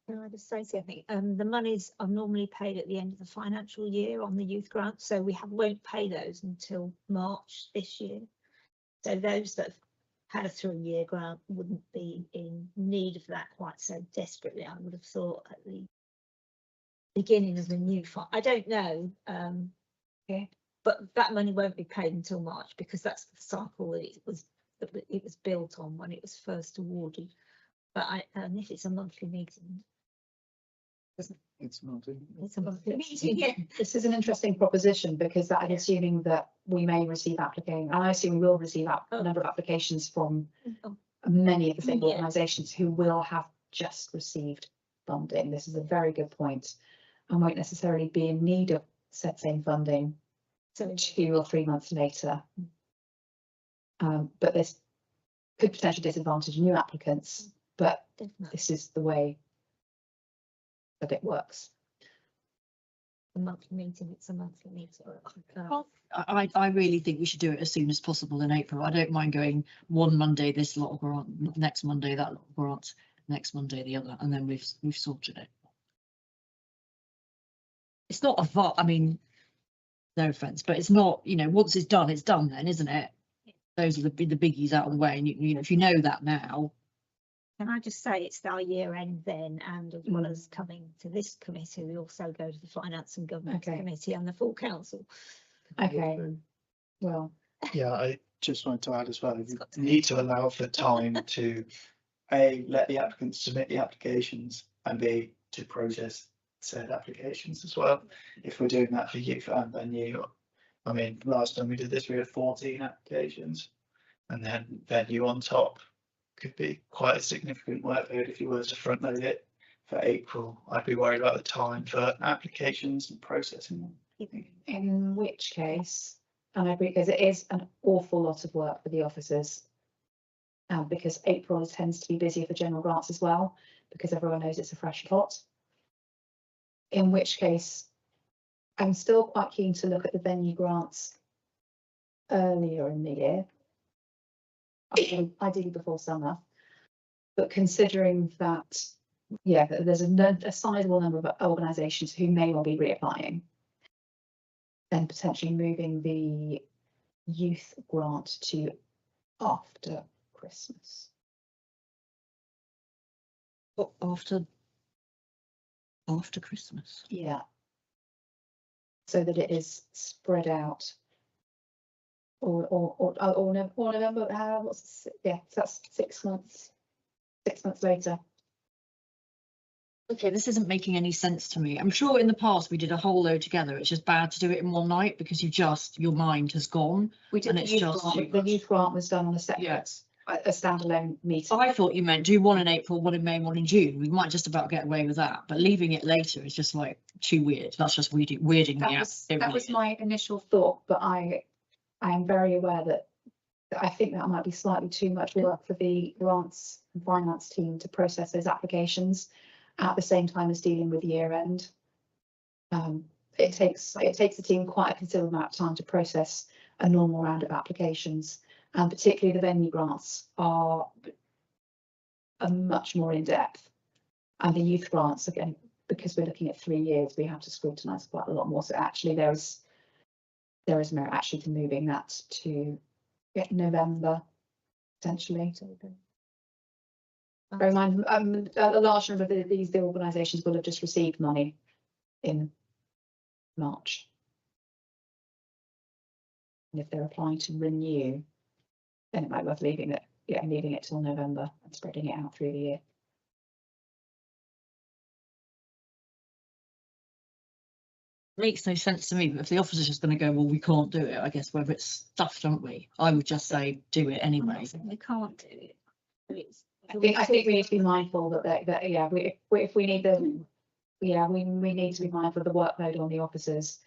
Can I just say something? The monies are normally paid at the end of the financial year on the youth grant, so we won't pay those until March this year. So those that have had a 3-year grant wouldn't be in need of that quite so desperately, I would have thought, at the beginning of the new fund. I don't know, but that money won't be paid until March because that's the cycle that it was built on when it was first awarded. But if it's a monthly meeting, It's not. it's a monthly meeting. Yeah. This is an interesting proposition because that is assuming that we may receive applications, and I assume we will receive a number of applications from many of the same organisations who will have just received funding. This is a very good point and won't necessarily be in need of same funding so 2 or 3 months later. But this could potentially disadvantage new applicants, but this is the way that it works. A monthly meeting, it's a monthly meeting. I really think we should do it as soon as possible in April. I don't mind going one Monday this lot of grant, next Monday that lot of grant, next Monday the other, and then we've sorted it. It's not I mean, no offence, but it's not, you know, once it's done then, isn't it? Those are the biggies out of the way, and you know, if you know that now. Can I just say it's our year end then, and as well as coming to this committee, we also go to the Finance and Government Committee and the full council. Okay. Well, yeah, I just wanted to add as well, you need to allow for time to A, let the applicants submit the applications, and B, to process said applications as well. If we're doing that for youth and venue, I mean, last time we did this, we had 14 applications, and then venue on top could be quite a significant workload if you were to front load it for April. I'd be worried about the time for applications and processing them. in which case, and I agree, because it is an awful lot of work for the officers, because April tends to be busy for general grants as well, because everyone knows it's a fresh pot. In which case, I'm still quite keen to look at the venue grants earlier in the year, ideally before summer, but considering that, yeah, there's a sizable number of organisations who may well be reapplying, then potentially moving the youth grant to after Christmas. But after Christmas. Yeah. So that it is spread out. Or November, yeah, so that's 6 months. 6 months later. Okay, this isn't making any sense to me. I'm sure in the past we did a whole load together. It's just bad to do it in one night because your mind has gone. We did the youth grant was done on a separate, a standalone meeting. I thought you meant do one in April, one in May, one in June. We might just about get away with that, but leaving it later is just like too weird. That's just weirding me out. That was my initial thought, but I am very aware that I think that might be slightly too much work for the grants and finance team to process those applications at the same time as dealing with year end. It takes the team quite a considerable amount of time to process a normal round of applications, and particularly the venue grants are are much more in depth. And the youth grants, again, because we're looking at 3 years, we have to scrutinise quite a lot more. So actually there is merit actually to moving that to November, potentially. Bear in mind, a large number of these organisations will have just received money in March. And if they're applying to renew, then it might be worth leaving it till November and spreading it out through the year. Makes no sense to me, but if the officer's just going to go, well, we can't do it, I guess whether it's stuffed, don't we? I would just say do it anyway. They can't do it. I think we need to be mindful that yeah, if we need them, yeah, we need to be mindful of the workload on the officers,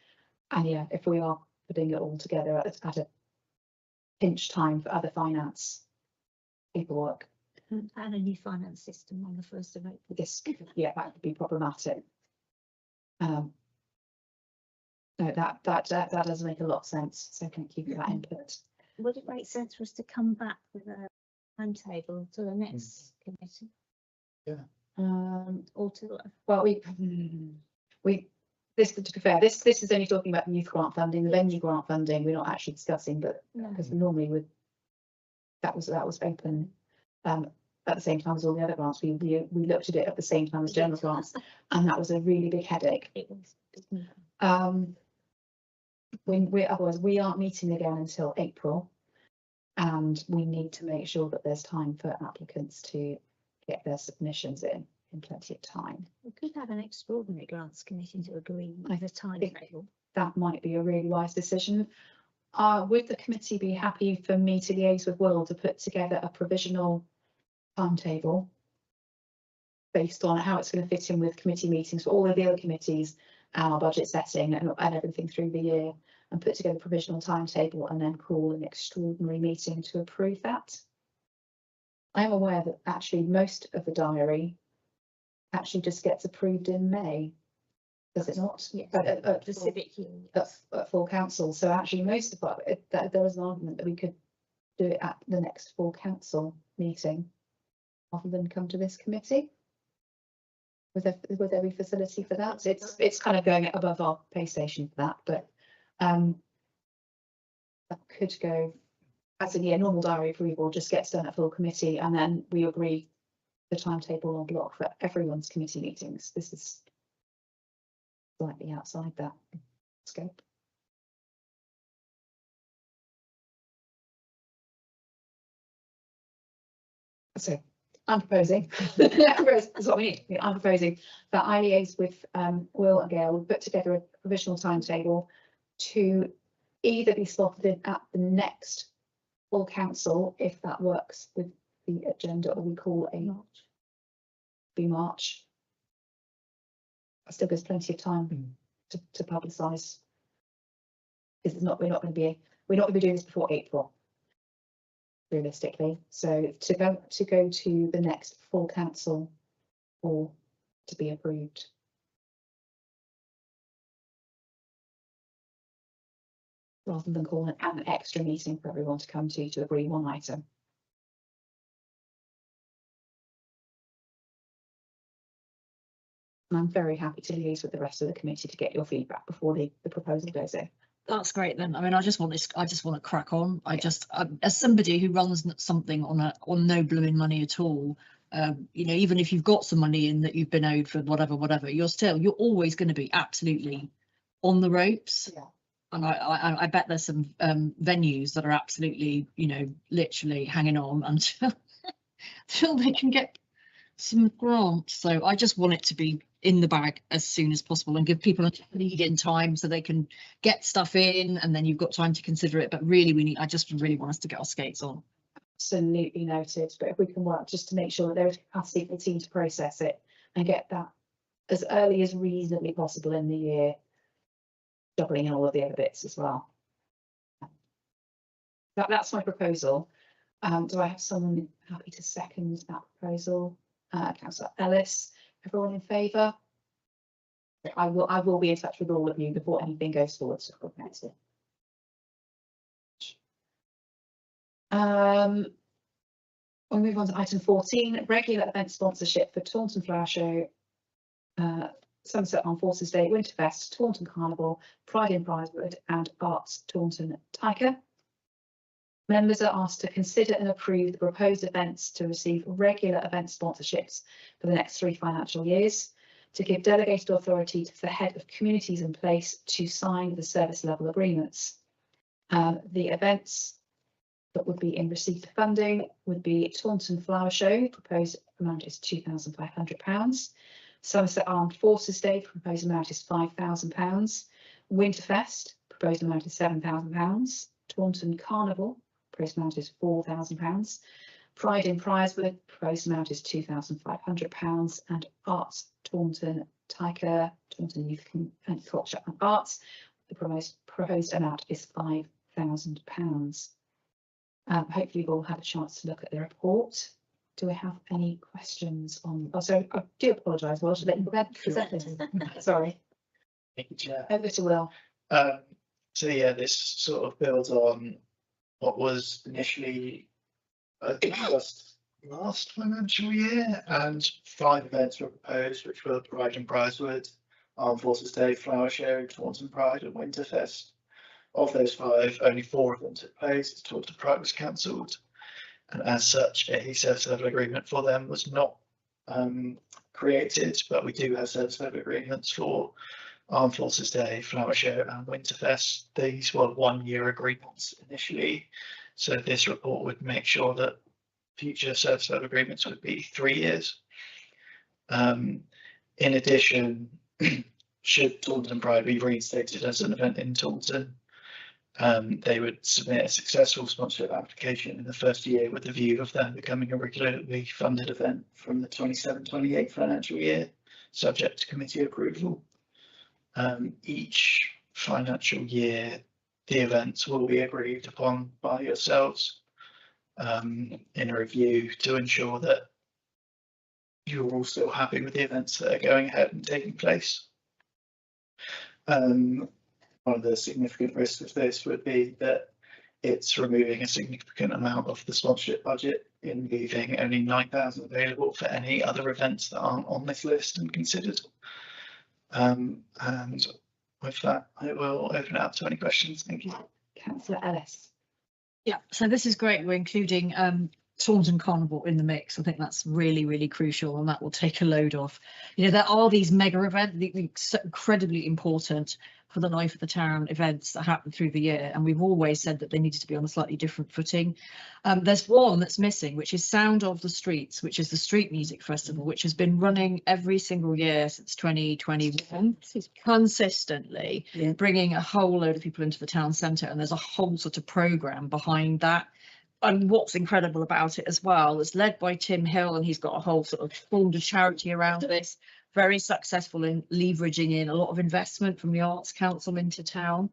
and yeah, if we are putting it all together at a pinch time for other finance paperwork. And a new finance system on the 1st of April. This, yeah, that could be problematic. No, that does make a lot of sense. So thank you for that input. Would it make sense for us to come back with a timetable to the next committee? Yeah. Or to Well, this, to be fair, this is only talking about the youth grant funding, the venue grant funding. We're not actually discussing, but because normally would that was open at the same time as all the other grants. We looked at it at the same time as general grants, and that was a really big headache. It was. Otherwise we aren't meeting again until April, and we need to make sure that there's time for applicants to get their submissions in plenty of time. We could have an extraordinary grants committee to agree with the timetable. That might be a really wise decision. Would the committee be happy for me to liaise with Will to put together a provisional timetable based on how it's going to fit in with committee meetings for all of the other committees, our budget setting and everything through the year, and put together a provisional timetable and then call an extraordinary meeting to approve that? I am aware that actually most of the diary actually just gets approved in May, does it not? Yes. The civic union at full council. So actually most of it, there was an argument that we could do it at the next full council meeting rather than come to this committee. Would there be facility for that? It's kind of going above our pay station for that, but that could go as in normal diary approval just gets done at full committee, and then we agree the timetable on block for everyone's committee meetings. This is slightly outside that scope. So I'm proposing, that's what we need. I'm proposing that I liaise with Will and Gail, we'll put together a provisional timetable to either be slotted at the next full council, if that works with the agenda, or we call a March. That still gives plenty of time to publicise. We're not going to be doing this before April, realistically. So to go to the next full council or to be approved. Rather than call it an extra meeting for everyone to come to agree one item. And I'm very happy to liaise with the rest of the committee to get your feedback before the proposal goes in. That's great then. I mean, I just want to crack on. As somebody who runs something on no blooming money at all, even if you've got some money in that you've been owed for whatever, you're always going to be absolutely on the ropes. Yeah. And I bet there's some venues that are absolutely, literally hanging on until they can get some grants. So I just want it to be in the bag as soon as possible and give people a lead in time so they can get stuff in, and then you've got time to consider it. But really, I just really want us to get our skates on. Absolutely noted. But if we can work just to make sure that there is capacity for the team to process it and get that as early as reasonably possible in the year, juggling in all of the other bits as well. That's my proposal. Do I have someone happy to second that proposal? Councillor Ellis, everyone in favour? I will be in touch with all of you before anything goes forward. So We'll move on to item 14, regular event sponsorship for Taunton Flower Show, Somerset Armed Forces Day, Winterfest, Taunton Carnival, Pride in Pridewood and Arts Taunton Tiger. Members are asked to consider and approve the proposed events to receive regular event sponsorships for the next 3 financial years, to give delegated authority to the head of communities in place to sign the service level agreements. The events that would be in receipt of funding would be Taunton Flower Show, proposed amount is £2,500. Somerset Armed Forces Day, proposed amount is £5,000. Winterfest, proposed amount is £7,000. Taunton Carnival, proposed amount is £4,000. Pride in Pridewood, proposed amount is £2,500. And Arts Taunton Tiger, Taunton Youth and Culture and Arts, the proposed amount is £5,000. Hopefully you've all had a chance to look at the report. Do we have any questions on? Oh, sorry, I do apologise. Well, I should let you present this. Sorry. Thank you, Chair. Over to Will. So yeah, this sort of builds on what was initially discussed last financial year, and 5 events were proposed, which were Pride in Pridewood, Armed Forces Day, Flower Show, Taunton Pride and Winterfest. Of those 5, only 4 of them took place. Taunton Pride was cancelled, and as such, a service level agreement for them was not created. But we do have service level agreements for Armed Forces Day, Flower Show, and Winterfest. These were 1-year agreements initially, so this report would make sure that future service level agreements would be 3 years. In addition, should Taunton Pride be reinstated as an event in Taunton, they would submit a successful sponsorship application in the first year with the view of them becoming a regularly funded event from the 27-28 financial year, subject to committee approval. Each financial year, the events will be agreed upon by yourselves in a review to ensure that you're all still happy with the events that are going ahead and taking place. One of the significant risks of this would be that it's removing a significant amount of the sponsorship budget in leaving only 9,000 available for any other events that aren't on this list and considered. And with that, I will open it up to any questions. Thank you. Councillor Ellis. Yeah, so this is great. We're including Taunton Carnival in the mix. I think that's really, really crucial, and that will take a load off. You know, there are these mega events, so incredibly important for the life of the town, events that happen through the year, and we've always said that they needed to be on a slightly different footing. There's one that's missing, which is Sound of the Streets, which is the street music festival, which has been running every single year since 2021, consistently, bringing a whole load of people into the town centre, and there's a whole sort of programme behind that. And what's incredible about it as well, it's led by Tim Hill, and he's got a whole sort of formed of charity around this. Very successful in leveraging in a lot of investment from the Arts Council into town.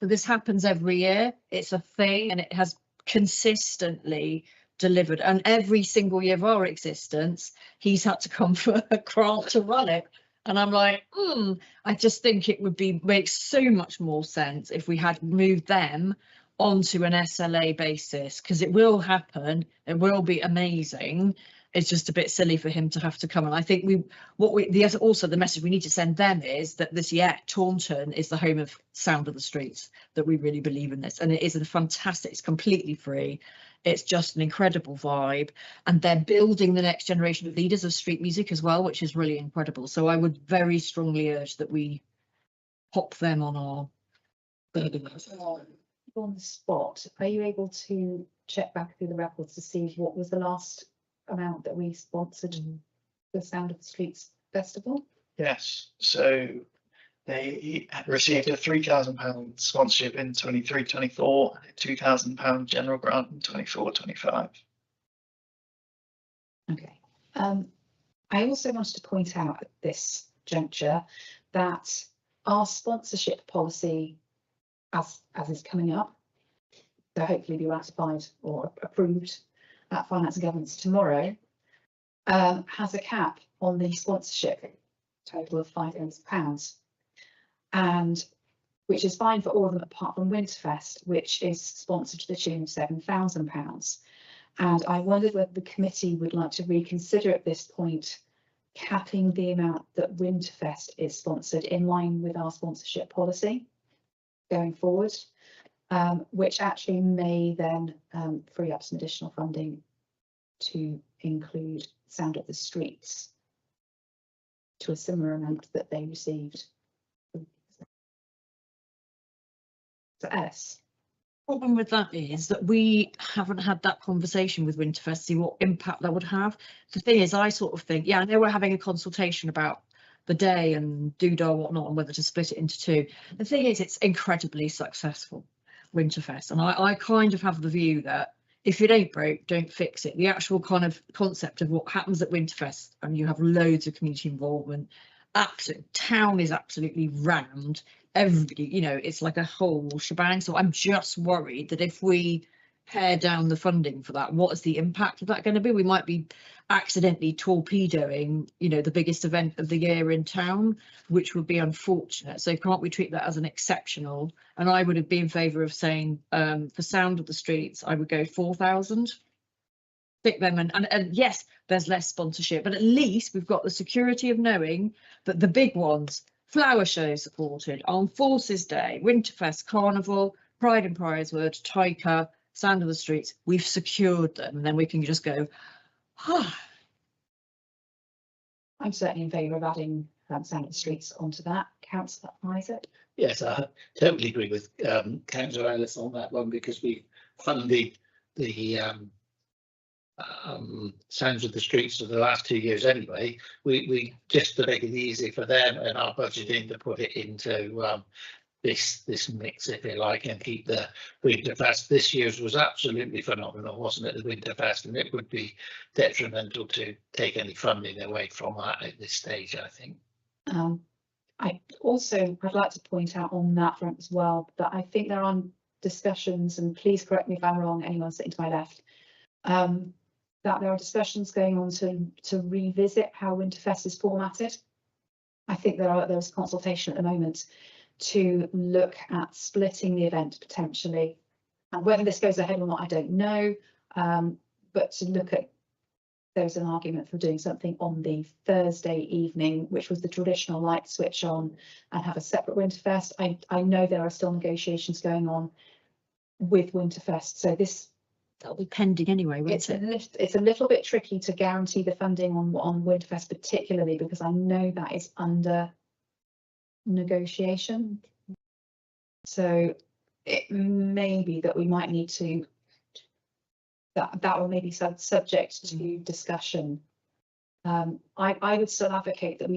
So this happens every year. It's a thing, and it has consistently delivered. And every single year of our existence, he's had to come for a grant to run it. And I'm like, I just think it would make so much more sense if we had moved them onto an SLA basis, because it will happen. It will be amazing. It's just a bit silly for him to have to come. And I think also the message we need to send them is that Taunton is the home of Sound of the Streets, that we really believe in this. And it is a fantastic, it's completely free. It's just an incredible vibe. And they're building the next generation of leaders of street music as well, which is really incredible. So I would very strongly urge that we pop them on our on the spot. Are you able to check back through the records to see what was the last amount that we sponsored the Sound of the Streets festival? Yes, so they received a £3,000 sponsorship in 23-24 and a £2,000 general grant in 24-25. Okay. I also wanted to point out at this juncture that our sponsorship policy, as is coming up, so hopefully be ratified or approved at Finance and Governance tomorrow, has a cap on the sponsorship total of £5,000, and which is fine for all of them apart from Winterfest, which is sponsored to the tune of £7,000. And I wondered whether the committee would like to reconsider at this point capping the amount that Winterfest is sponsored in line with our sponsorship policy going forward, which actually may then free up some additional funding to include Sound of the Streets to a similar amount that they received. So S. Problem with that is that we haven't had that conversation with Winterfest, see what impact that would have. The thing is, I sort of think, yeah, I know we're having a consultation about the day and doodah whatnot and whether to split it into two. The thing is, it's incredibly successful, Winterfest, and I kind of have the view that if it ain't broke, don't fix it. The actual kind of concept of what happens at Winterfest, and you have loads of community involvement, absolute town is absolutely rammed. Everybody, you know, it's like a whole shebang. So I'm just worried that if we pare down the funding for that, what is the impact of that going to be? We might be accidentally torpedoing, you know, the biggest event of the year in town, which would be unfortunate. So can't we treat that as an exceptional? And I would be in favour of saying for Sound of the Streets, I would go 4,000. Pick them and yes, there's less sponsorship, but at least we've got the security of knowing that the big ones, Flower Show supported, Armed Forces Day, Winterfest, Carnival, Pride and Prizewood, Tyker, Sound of the Streets, we've secured them, and then we can just go, ah. I'm certainly in favour of adding Sound of the Streets onto that. Councillor Isaac? Yes, I totally agree with Councillor Ellis on that one, because we funded the Sounds of the Streets for the last 2 years anyway. We just to make it easy for them and our budgeting to put it into this mix, if you like, and keep the Winterfest. This year's was absolutely phenomenal, wasn't it, the Winterfest, and it would be detrimental to take any funding away from that at this stage, I think. I'd like to point out on that front as well that I think there are discussions, and please correct me if I'm wrong, anyone sitting to my left, that there are discussions going on to revisit how Winterfest is formatted. I think there's consultation at the moment to look at splitting the event potentially, and whether this goes ahead or not, I don't know. But to look at, there's an argument for doing something on the Thursday evening, which was the traditional light switch on, and have a separate Winterfest. I know there are still negotiations going on with Winterfest, so that'll be pending anyway, won't it? It's a little bit tricky to guarantee the funding on Winterfest, particularly because I know that is under negotiation. So it may be that we might need to, that will maybe subject to discussion. I would still advocate that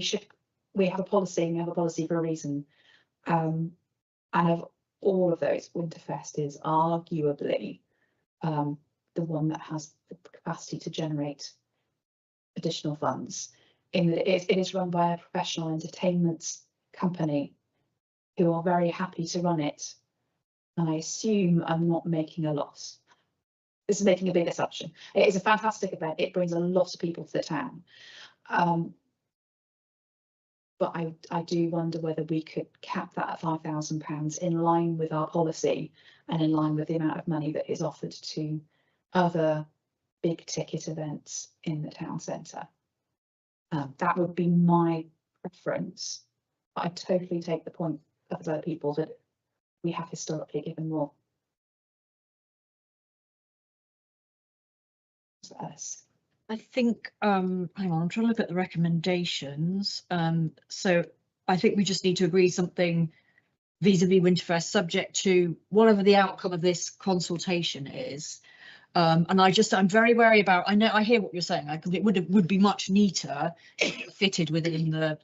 we have a policy for a reason. And of all of those, Winterfest is arguably the one that has the capacity to generate additional funds, in that it is run by a professional entertainment company who are very happy to run it. And I assume I'm not making a loss. This is making a big assumption. It is a fantastic event. It brings a lot of people to the town. But I do wonder whether we could cap that at £5,000 in line with our policy and in line with the amount of money that is offered to other big ticket events in the town centre. That would be my preference. But I totally take the point of other people that we have historically given more. I think, hang on, I'm trying to look at the recommendations. So I think we just need to agree something vis-a-vis Winterfest, subject to whatever the outcome of this consultation is. And I'm very wary about, I hear what you're saying, because it would be much neater if it fitted within the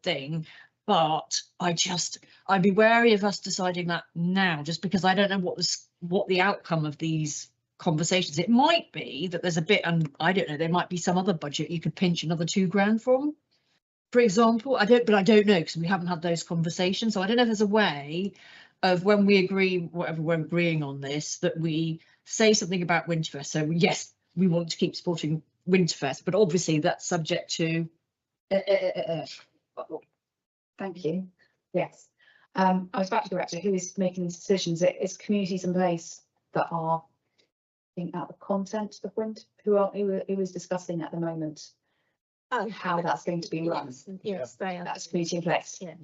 thing. But I'd be wary of us deciding that now, just because I don't know what the outcome of these conversations. It might be that there's a bit, and I don't know, there might be some other budget you could pinch another £2,000 from, for example. I don't know, because we haven't had those conversations. So I don't know if there's a way of, when we agree whatever we're agreeing on this, that we say something about Winterfest. So yes, we want to keep supporting Winterfest, but obviously that's subject to Thank you. Yes. I was about to go back to who is making these decisions. It's communities in place that are looking at the content of who is discussing at the moment Oh, how that's going to be run. yes, they are. That's community in place. Yeah.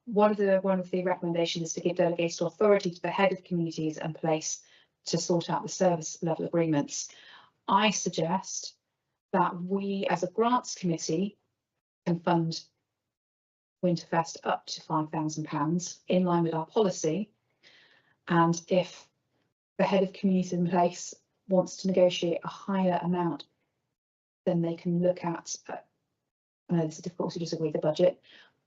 One of the recommendations is to give delegated authority to the head of communities and place to sort out the service level agreements. I suggest that we, as a grants committee, can fund Winterfest up to £5,000 in line with our policy. And if the head of community in place wants to negotiate a higher amount, then they can look at, I know this is difficult to disagree with the budget,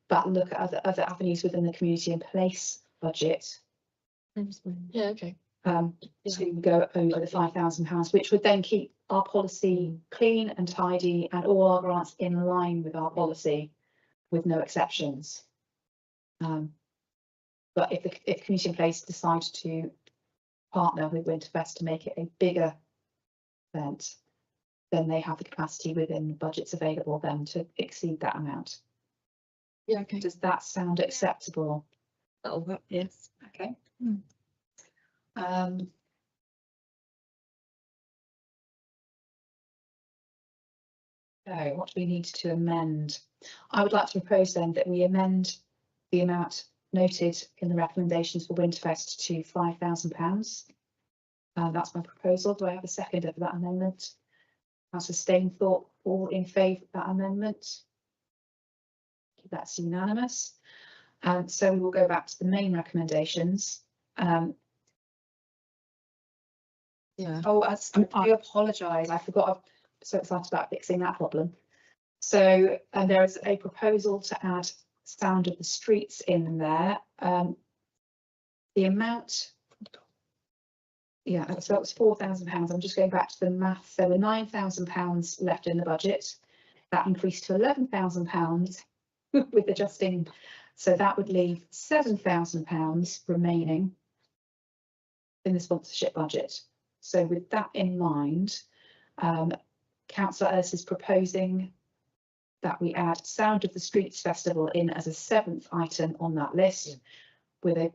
but look at other avenues within the community in place budget. Yeah, okay. To go over the £5,000, which would then keep our policy clean and tidy and all our grants in line with our policy, with no exceptions. But if community in place decide to partner with Winterfest to make it a bigger event, then they have the capacity within the budgets available then to exceed that amount. Yeah, okay. Does that sound acceptable? Oh, yes. Okay. So what do we need to amend? I would like to propose then that we amend the amount noted in the recommendations for Winterfest to £5,000. That's my proposal. Do I have a seconder for that amendment? Councillor Stainthorpe, all in favour of that amendment? That's unanimous. So we will go back to the main recommendations. Yeah. Oh, I apologise. I forgot. I'm so excited about fixing that problem. So, and there is a proposal to add Sound of the Streets in there. The amount, yeah, so that was £4,000. I'm just going back to the math. There were £9,000 left in the budget. That increased to £11,000 with adjusting. So that would leave £7,000 remaining in the sponsorship budget. So with that in mind, Councillor Ellis is proposing that we add Sound of the Streets Festival in as a 7th item on that list, with a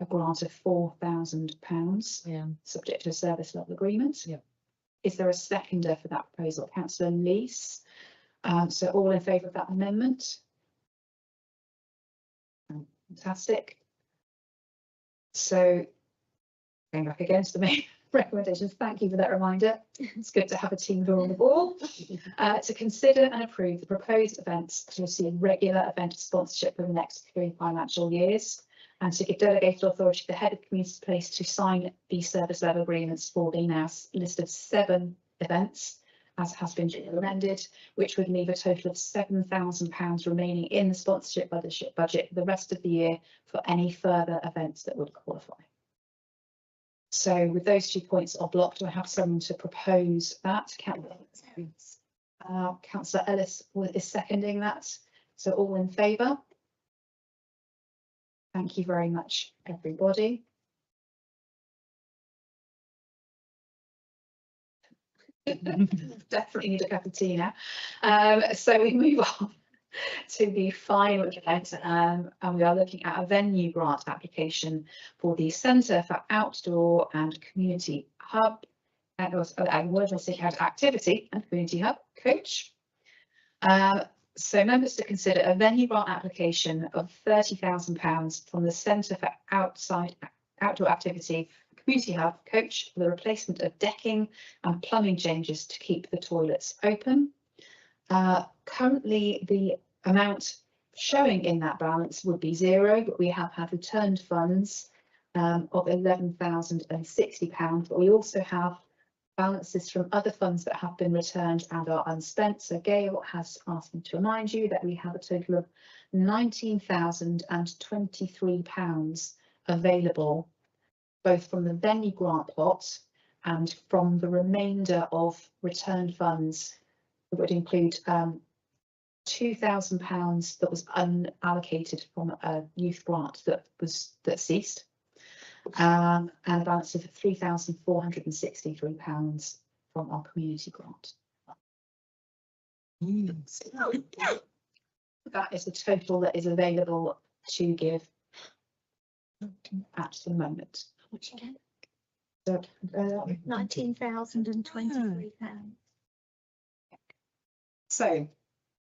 grant of £4,000, subject to a service level agreement. Is there a seconder for that proposal? Councillor Lees. So all in favour of that amendment? Fantastic. So going back again to the main recommendations, thank you for that reminder. It's good to have a team who are on the ball. To consider and approve the proposed events to receive regular event sponsorship for the next 3 financial years, and to give delegated authority to the head of community place to sign the service level agreements for the now list of 7 events, as has been amended, which would leave a total of £7,000 remaining in the sponsorship budget for the rest of the year for any further events that would qualify. So with those 2 points are blocked, do I have someone to propose that? Councillor Ellis is seconding that. So all in favour? Thank you very much, everybody. Definitely need a cup of tea now. So we move on to the final event, and we are looking at a venue grant application for the Centre for Outdoor and Community Hub, Activity and Community Hub Coach. So members to consider a venue grant application of £30,000 from the Centre for Outdoor Activity Community Hub Coach for the replacement of decking and plumbing changes to keep the toilets open. Currently, the amount showing in that balance would be £0, but we have had returned funds of £11,060, but we also have balances from other funds that have been returned and are unspent. So Gail has asked me to remind you that we have a total of £19,023 available, both from the venue grant pot and from the remainder of returned funds. It would include £2,000 that was unallocated from a youth grant that ceased, and a balance of £3,463 from our community grant. That is the total that is available to give at the moment. So, £19,023. so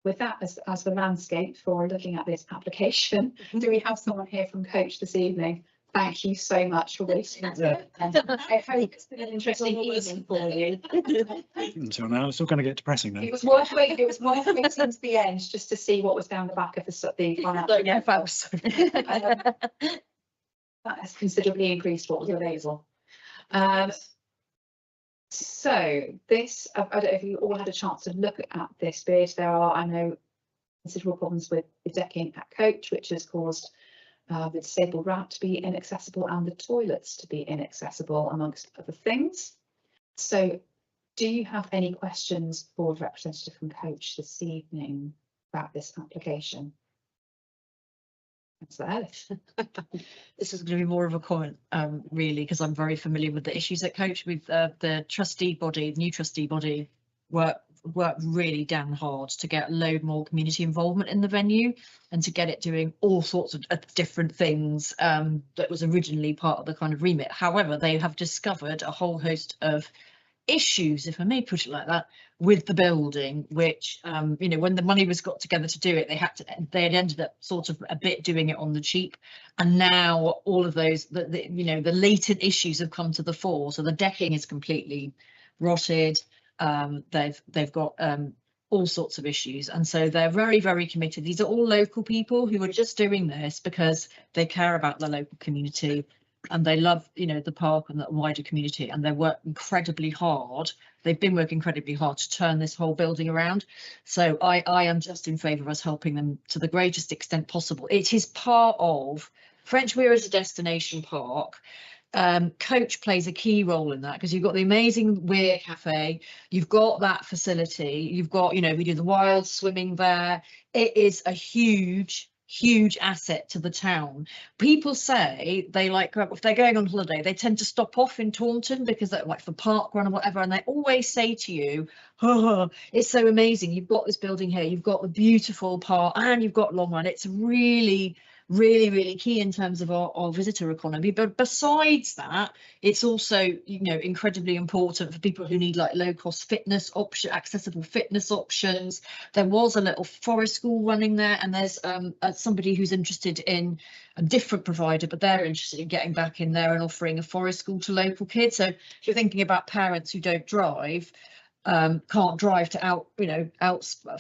with that as the landscape for looking at this application, do we have someone here from Coach this evening? Thank you so much for waiting. I hope it's been an interesting evening for you. Until now, it's all going to get depressing now. It was worth waiting. It was worth waiting to the end just to see what was down the back of the financial. Yeah, that was so that has considerably increased what was available. So this, I don't know if you all had a chance to look at this bid. There are, I know, considerable problems with the decking at Coach, which has caused the disabled ramp to be inaccessible and the toilets to be inaccessible, amongst other things. So do you have any questions for the representative from Coach this evening about this application? That's Alice. This is going to be more of a comment, really, because I'm very familiar with the issues at Coach. With the trustee body, the new trustee body, worked really damn hard to get a load more community involvement in the venue and to get it doing all sorts of different things that was originally part of the kind of remit. However, they have discovered a whole host of issues, if I may put it like that, with the building, which you know, when the money was got together to do it, they had ended up sort of a bit doing it on the cheap, and now all of those you know, the latent issues have come to the fore. So the decking is completely rotted. They've got all sorts of issues, and so they're very, very committed. These are all local people who are just doing this because they care about the local community and they love, you know, the park and the wider community, and they work incredibly hard. They've been working incredibly hard to turn this whole building around. So I am just in favour of us helping them to the greatest extent possible. It is part of French Weir as a destination park. Coach plays a key role in that because you've got the amazing Weir Cafe, you've got that facility, you've got, you know, we do the wild swimming there. It is a huge asset to the town. People say they like, if they're going on holiday, they tend to stop off in Taunton because they're like for park run or whatever, and they always say to you, oh, it's so amazing, you've got this building here, you've got the beautiful park and you've got long run. It's really key in terms of our visitor economy. But besides that, it's also, you know, incredibly important for people who need like low cost fitness option, accessible fitness options. There was a little forest school running there, and there's somebody who's interested in a different provider, but they're interested in getting back in there and offering a forest school to local kids. So if you're thinking about parents who don't drive, can't drive to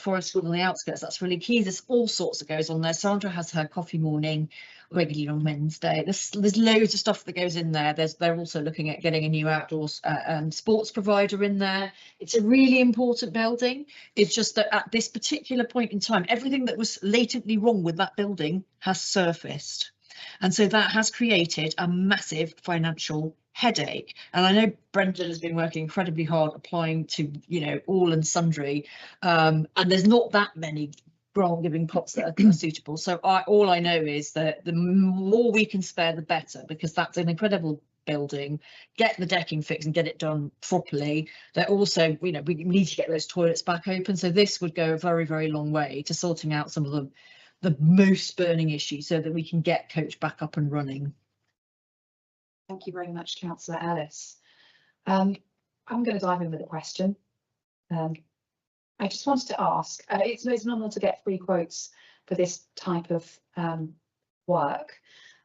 forest school on the outskirts, that's really key. There's all sorts that goes on there. Sandra has her coffee morning regularly on Wednesday. There's loads of stuff that goes in there. They're also looking at getting a new outdoors sports provider in there. It's a really important building. It's just that at this particular point in time, everything that was latently wrong with that building has surfaced, and so that has created a massive financial headache. And I know Brendan has been working incredibly hard applying to, you know, all and sundry, and there's not that many grant giving pots that are suitable. So all I know is that the more we can spare, the better, because that's an incredible building. Get the decking fixed and get it done properly. They're also, you know, we need to get those toilets back open. So this would go a very, very long way to sorting out some of the most burning issues so that we can get Coach back up and running. Thank you very much, Councillor Ellis. I'm going to dive in with a question. I just wanted to ask, it's normal to get free quotes for this type of work.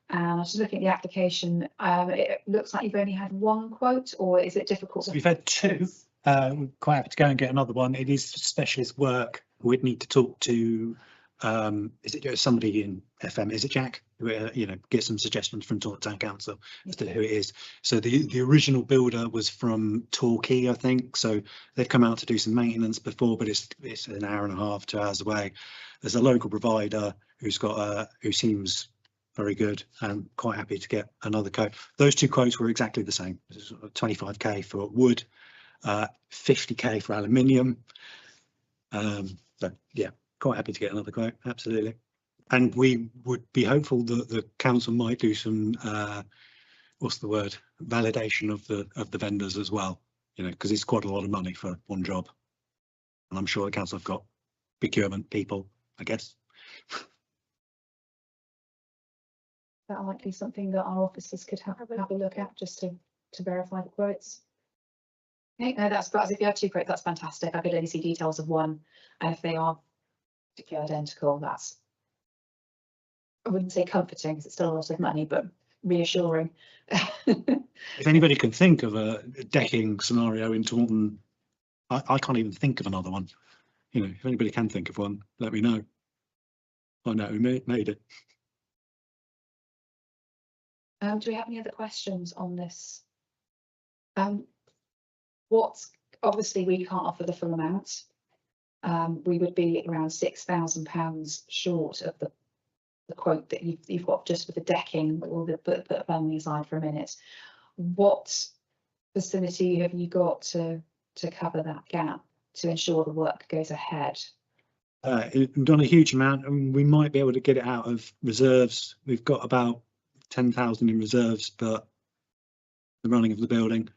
And I was just looking at the application. It looks like you've only had one quote, or is it difficult? So we've had two. We're quite happy to go and get another one. It is specialist work. We'd need to talk to, is it somebody in FM? Is it Jack? You know, get some suggestions from Taunton Town Council as to who it is. So the original builder was from Torquay, I think. So they've come out to do some maintenance before, but it's an hour and a half, 2 hours away. There's a local provider who's got who seems very good, and quite happy to get another quote. Those two quotes were exactly the same. 25k for wood, 50k for aluminium. So yeah, quite happy to get another quote, absolutely. And we would be hopeful that the council might do some what's the word, validation of the vendors as well, you know, because it's quite a lot of money for one job, and I'm sure the council have got procurement people, I guess. That might be something that our officers could have a look at, just to to verify the quotes. Okay, no, that's if you have 2 quotes, that's fantastic. I could only see details of one, and if they are particularly identical, that's, I wouldn't say comforting because it's still a lot of money, but reassuring. If anybody can think of a decking scenario in Taunton, I can't even think of another one. You know, if anybody can think of one, let me know. I know who made it. Do we have any other questions on this? What's obviously we can't offer the full amount. We would be around £6,000 short of the quote that you've got just for the decking. We'll put a family aside for a minute. What facility have you got to cover that gap to ensure the work goes ahead? We've done a huge amount, and we might be able to get it out of reserves. We've got about 10,000 in reserves, but the running of the building.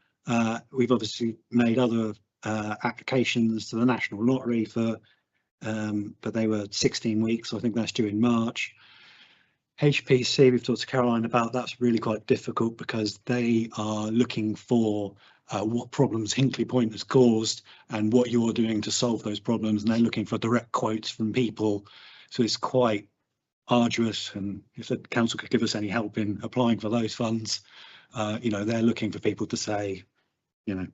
We've obviously made other applications to the National Lottery for, but they were 16 weeks, so I think that's due in March. HPC, we've talked to Caroline about, that's really quite difficult because they are looking for what problems Hinkley Point has caused and what you're doing to solve those problems, and they're looking for direct quotes from people. So it's quite arduous, and if the council could give us any help in applying for those funds, you know, they're looking for people to say, you know,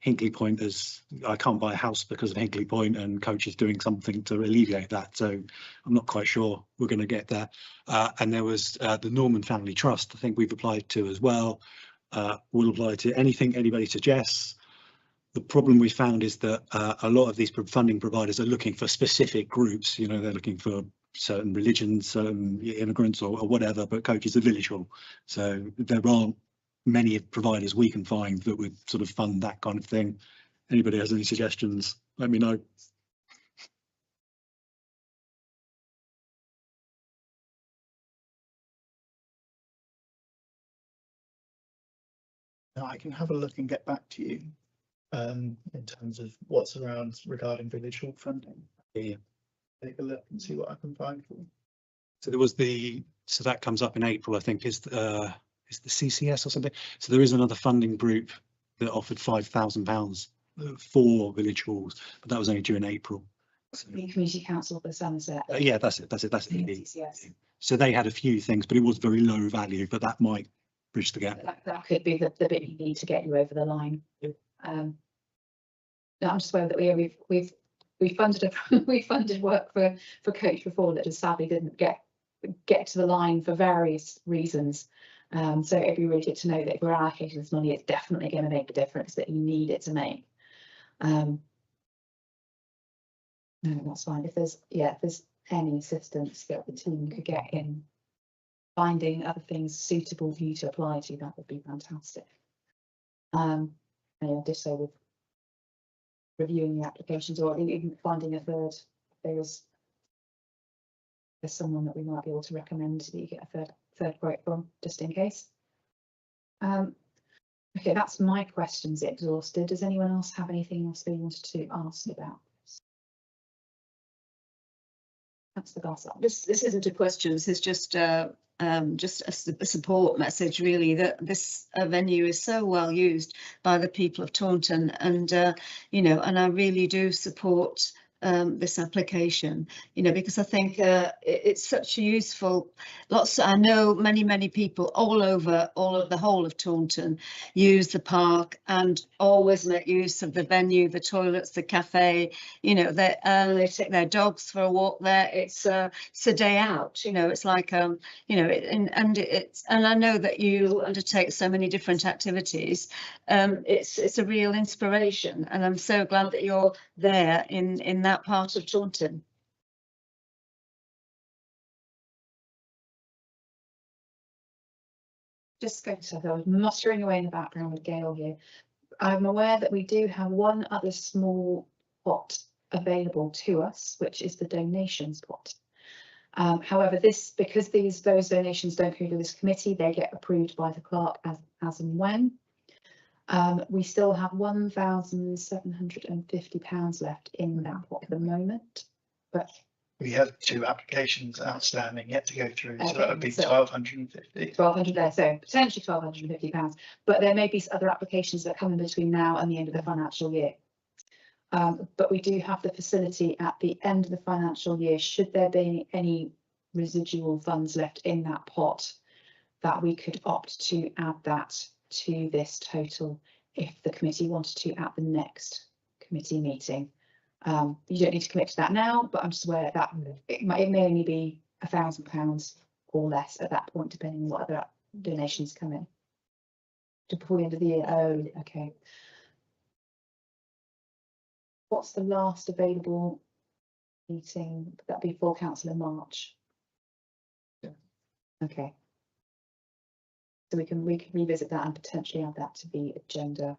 Hinkley Point is, I can't buy a house because of Hinkley Point, and Coach is doing something to alleviate that. So I'm not quite sure we're going to get there. And there was the Norman Family Trust, I think we've applied to as well. We'll apply to anything anybody suggests. The problem we found is that a lot of these funding providers are looking for specific groups. You know, they're looking for certain religions, certain immigrants or whatever, but Coach is a village hall. So there aren't many providers we can find that would sort of fund that kind of thing. Anybody has any suggestions, let me know. Now I can have a look and get back to you in terms of what's around regarding village hall funding. Yeah. Take a look and see what I can find for you. So there was so that comes up in April, I think, is the CCS or something. So there is another funding group that offered £5,000 for village halls, but that was only due in April. So, The Community Council for Somerset. yeah, that's it. Yes. So they had a few things, but it was very low value, but that might bridge the gap. That could be the bit you need to get you over the line. Yep. No, I'm just aware that we funded we funded work for Coach before that just sadly didn't get to the line for various reasons. So it'd be really good to know that if we're allocating this money, it's definitely going to make the difference that you need it to make. No, that's fine. If there's any assistance that the team could get in finding other things suitable for you to apply to, that would be fantastic. And yeah, just so with reviewing the applications, or even finding a third, there's someone that we might be able to recommend that you get a third quote from, just in case. Okay, that's my questions exhausted. Does anyone else have anything else they wanted to ask about this? That's the glass up. This isn't a question. This is just a support message, really, that this venue is so well used by the people of Taunton, and you know, and I really do support this application, you know, because I think it's such a useful, I know many people all over the whole of Taunton use the park and always make use of the venue, the toilets, the cafe, you know, they take their dogs for a walk there. It's a day out, you know, it's like you know, and I know that you undertake so many different activities. It's a real inspiration, and I'm so glad that you're there in that part of Taunton. Just going to, I was muttering away in the background with Gail here. I'm aware that we do have one other small pot available to us, which is the donations pot. However, because those donations don't go to this committee, they get approved by the clerk as and when. We still have £1,750 left in that pot at the moment, but We have 2 applications outstanding yet to go through, so that would be Okay, so- 1,250. 1,200 there, so potentially £1,250, but there may be other applications that come in between now and the end of the financial year. But we do have the facility at the end of the financial year, should there be any residual funds left in that pot, that we could opt to add that to this total if the committee wanted to at the next committee meeting. You don't need to commit to that now, but I'm just aware that it may only be £1,000 or less at that point, depending on what other donations come in. Just before the end of the year. Oh, okay. What's the last available meeting? That'd be full council in March. Yeah. Okay. So we can revisit that and potentially add that to the agenda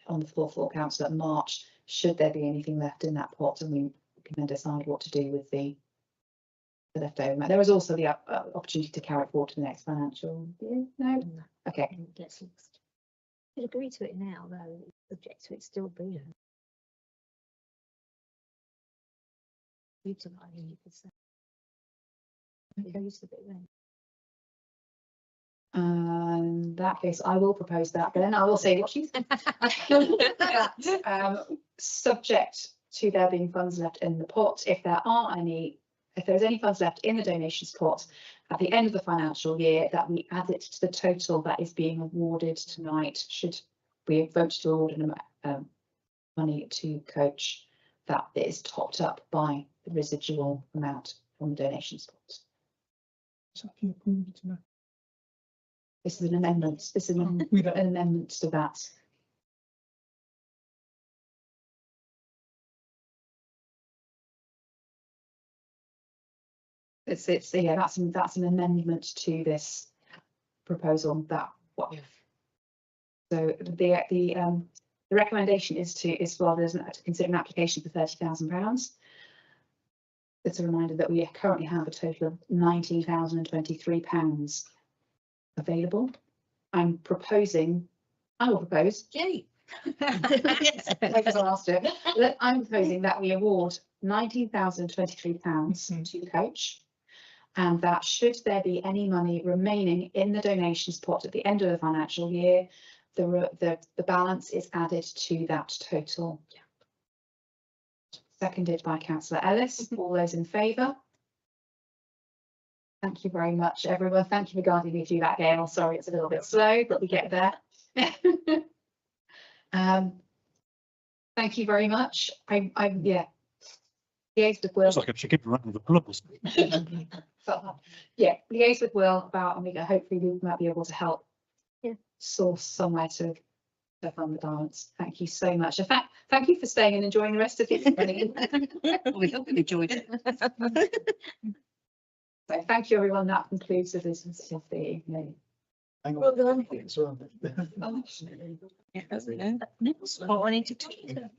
on the floor for council at March, should there be anything left in that pot, and we can then decide what to do with the leftover. There is also the opportunity to carry it forward to the next financial year. No? Okay. Gets lost. Could agree to it now, though, subject to it still being. Utilising, you could say. Goes a bit then. In that case, I will propose that, but then I will say what she's subject to there being funds left in the pot. If there's any funds left in the donations pot at the end of the financial year, that we add it to the total that is being awarded tonight. Should we vote to award money to coach, that is topped up by the residual amount from the donations pot. This is an amendment. This is an amendment to that. It's yeah, that's an amendment to this proposal that what we've. So the recommendation is to consider an application for £30,000. It's a reminder that we currently have a total of £19,023 available. I will propose. Yay. I'm proposing that we award £19,023 to the coach, and that should there be any money remaining in the donations pot at the end of the financial year, the balance is added to that total. Seconded by Councillor Ellis. All those in favour? Thank you very much, everyone. Thank you for guiding me through that, Gail. Sorry, it's a little bit slow, but we get there. Thank you very much. Yeah. Liaise with Will. It's like a chicken run with applause. Yeah, liaise with Will about, and hopefully we might be able to help source somewhere to fund the balance. Thank you so much. In fact, thank you for staying and enjoying the rest of the evening. We hope you enjoyed it. So thank you, everyone. That concludes the business of the evening. Hang on. Well done. As well. Yeah, what I need to do.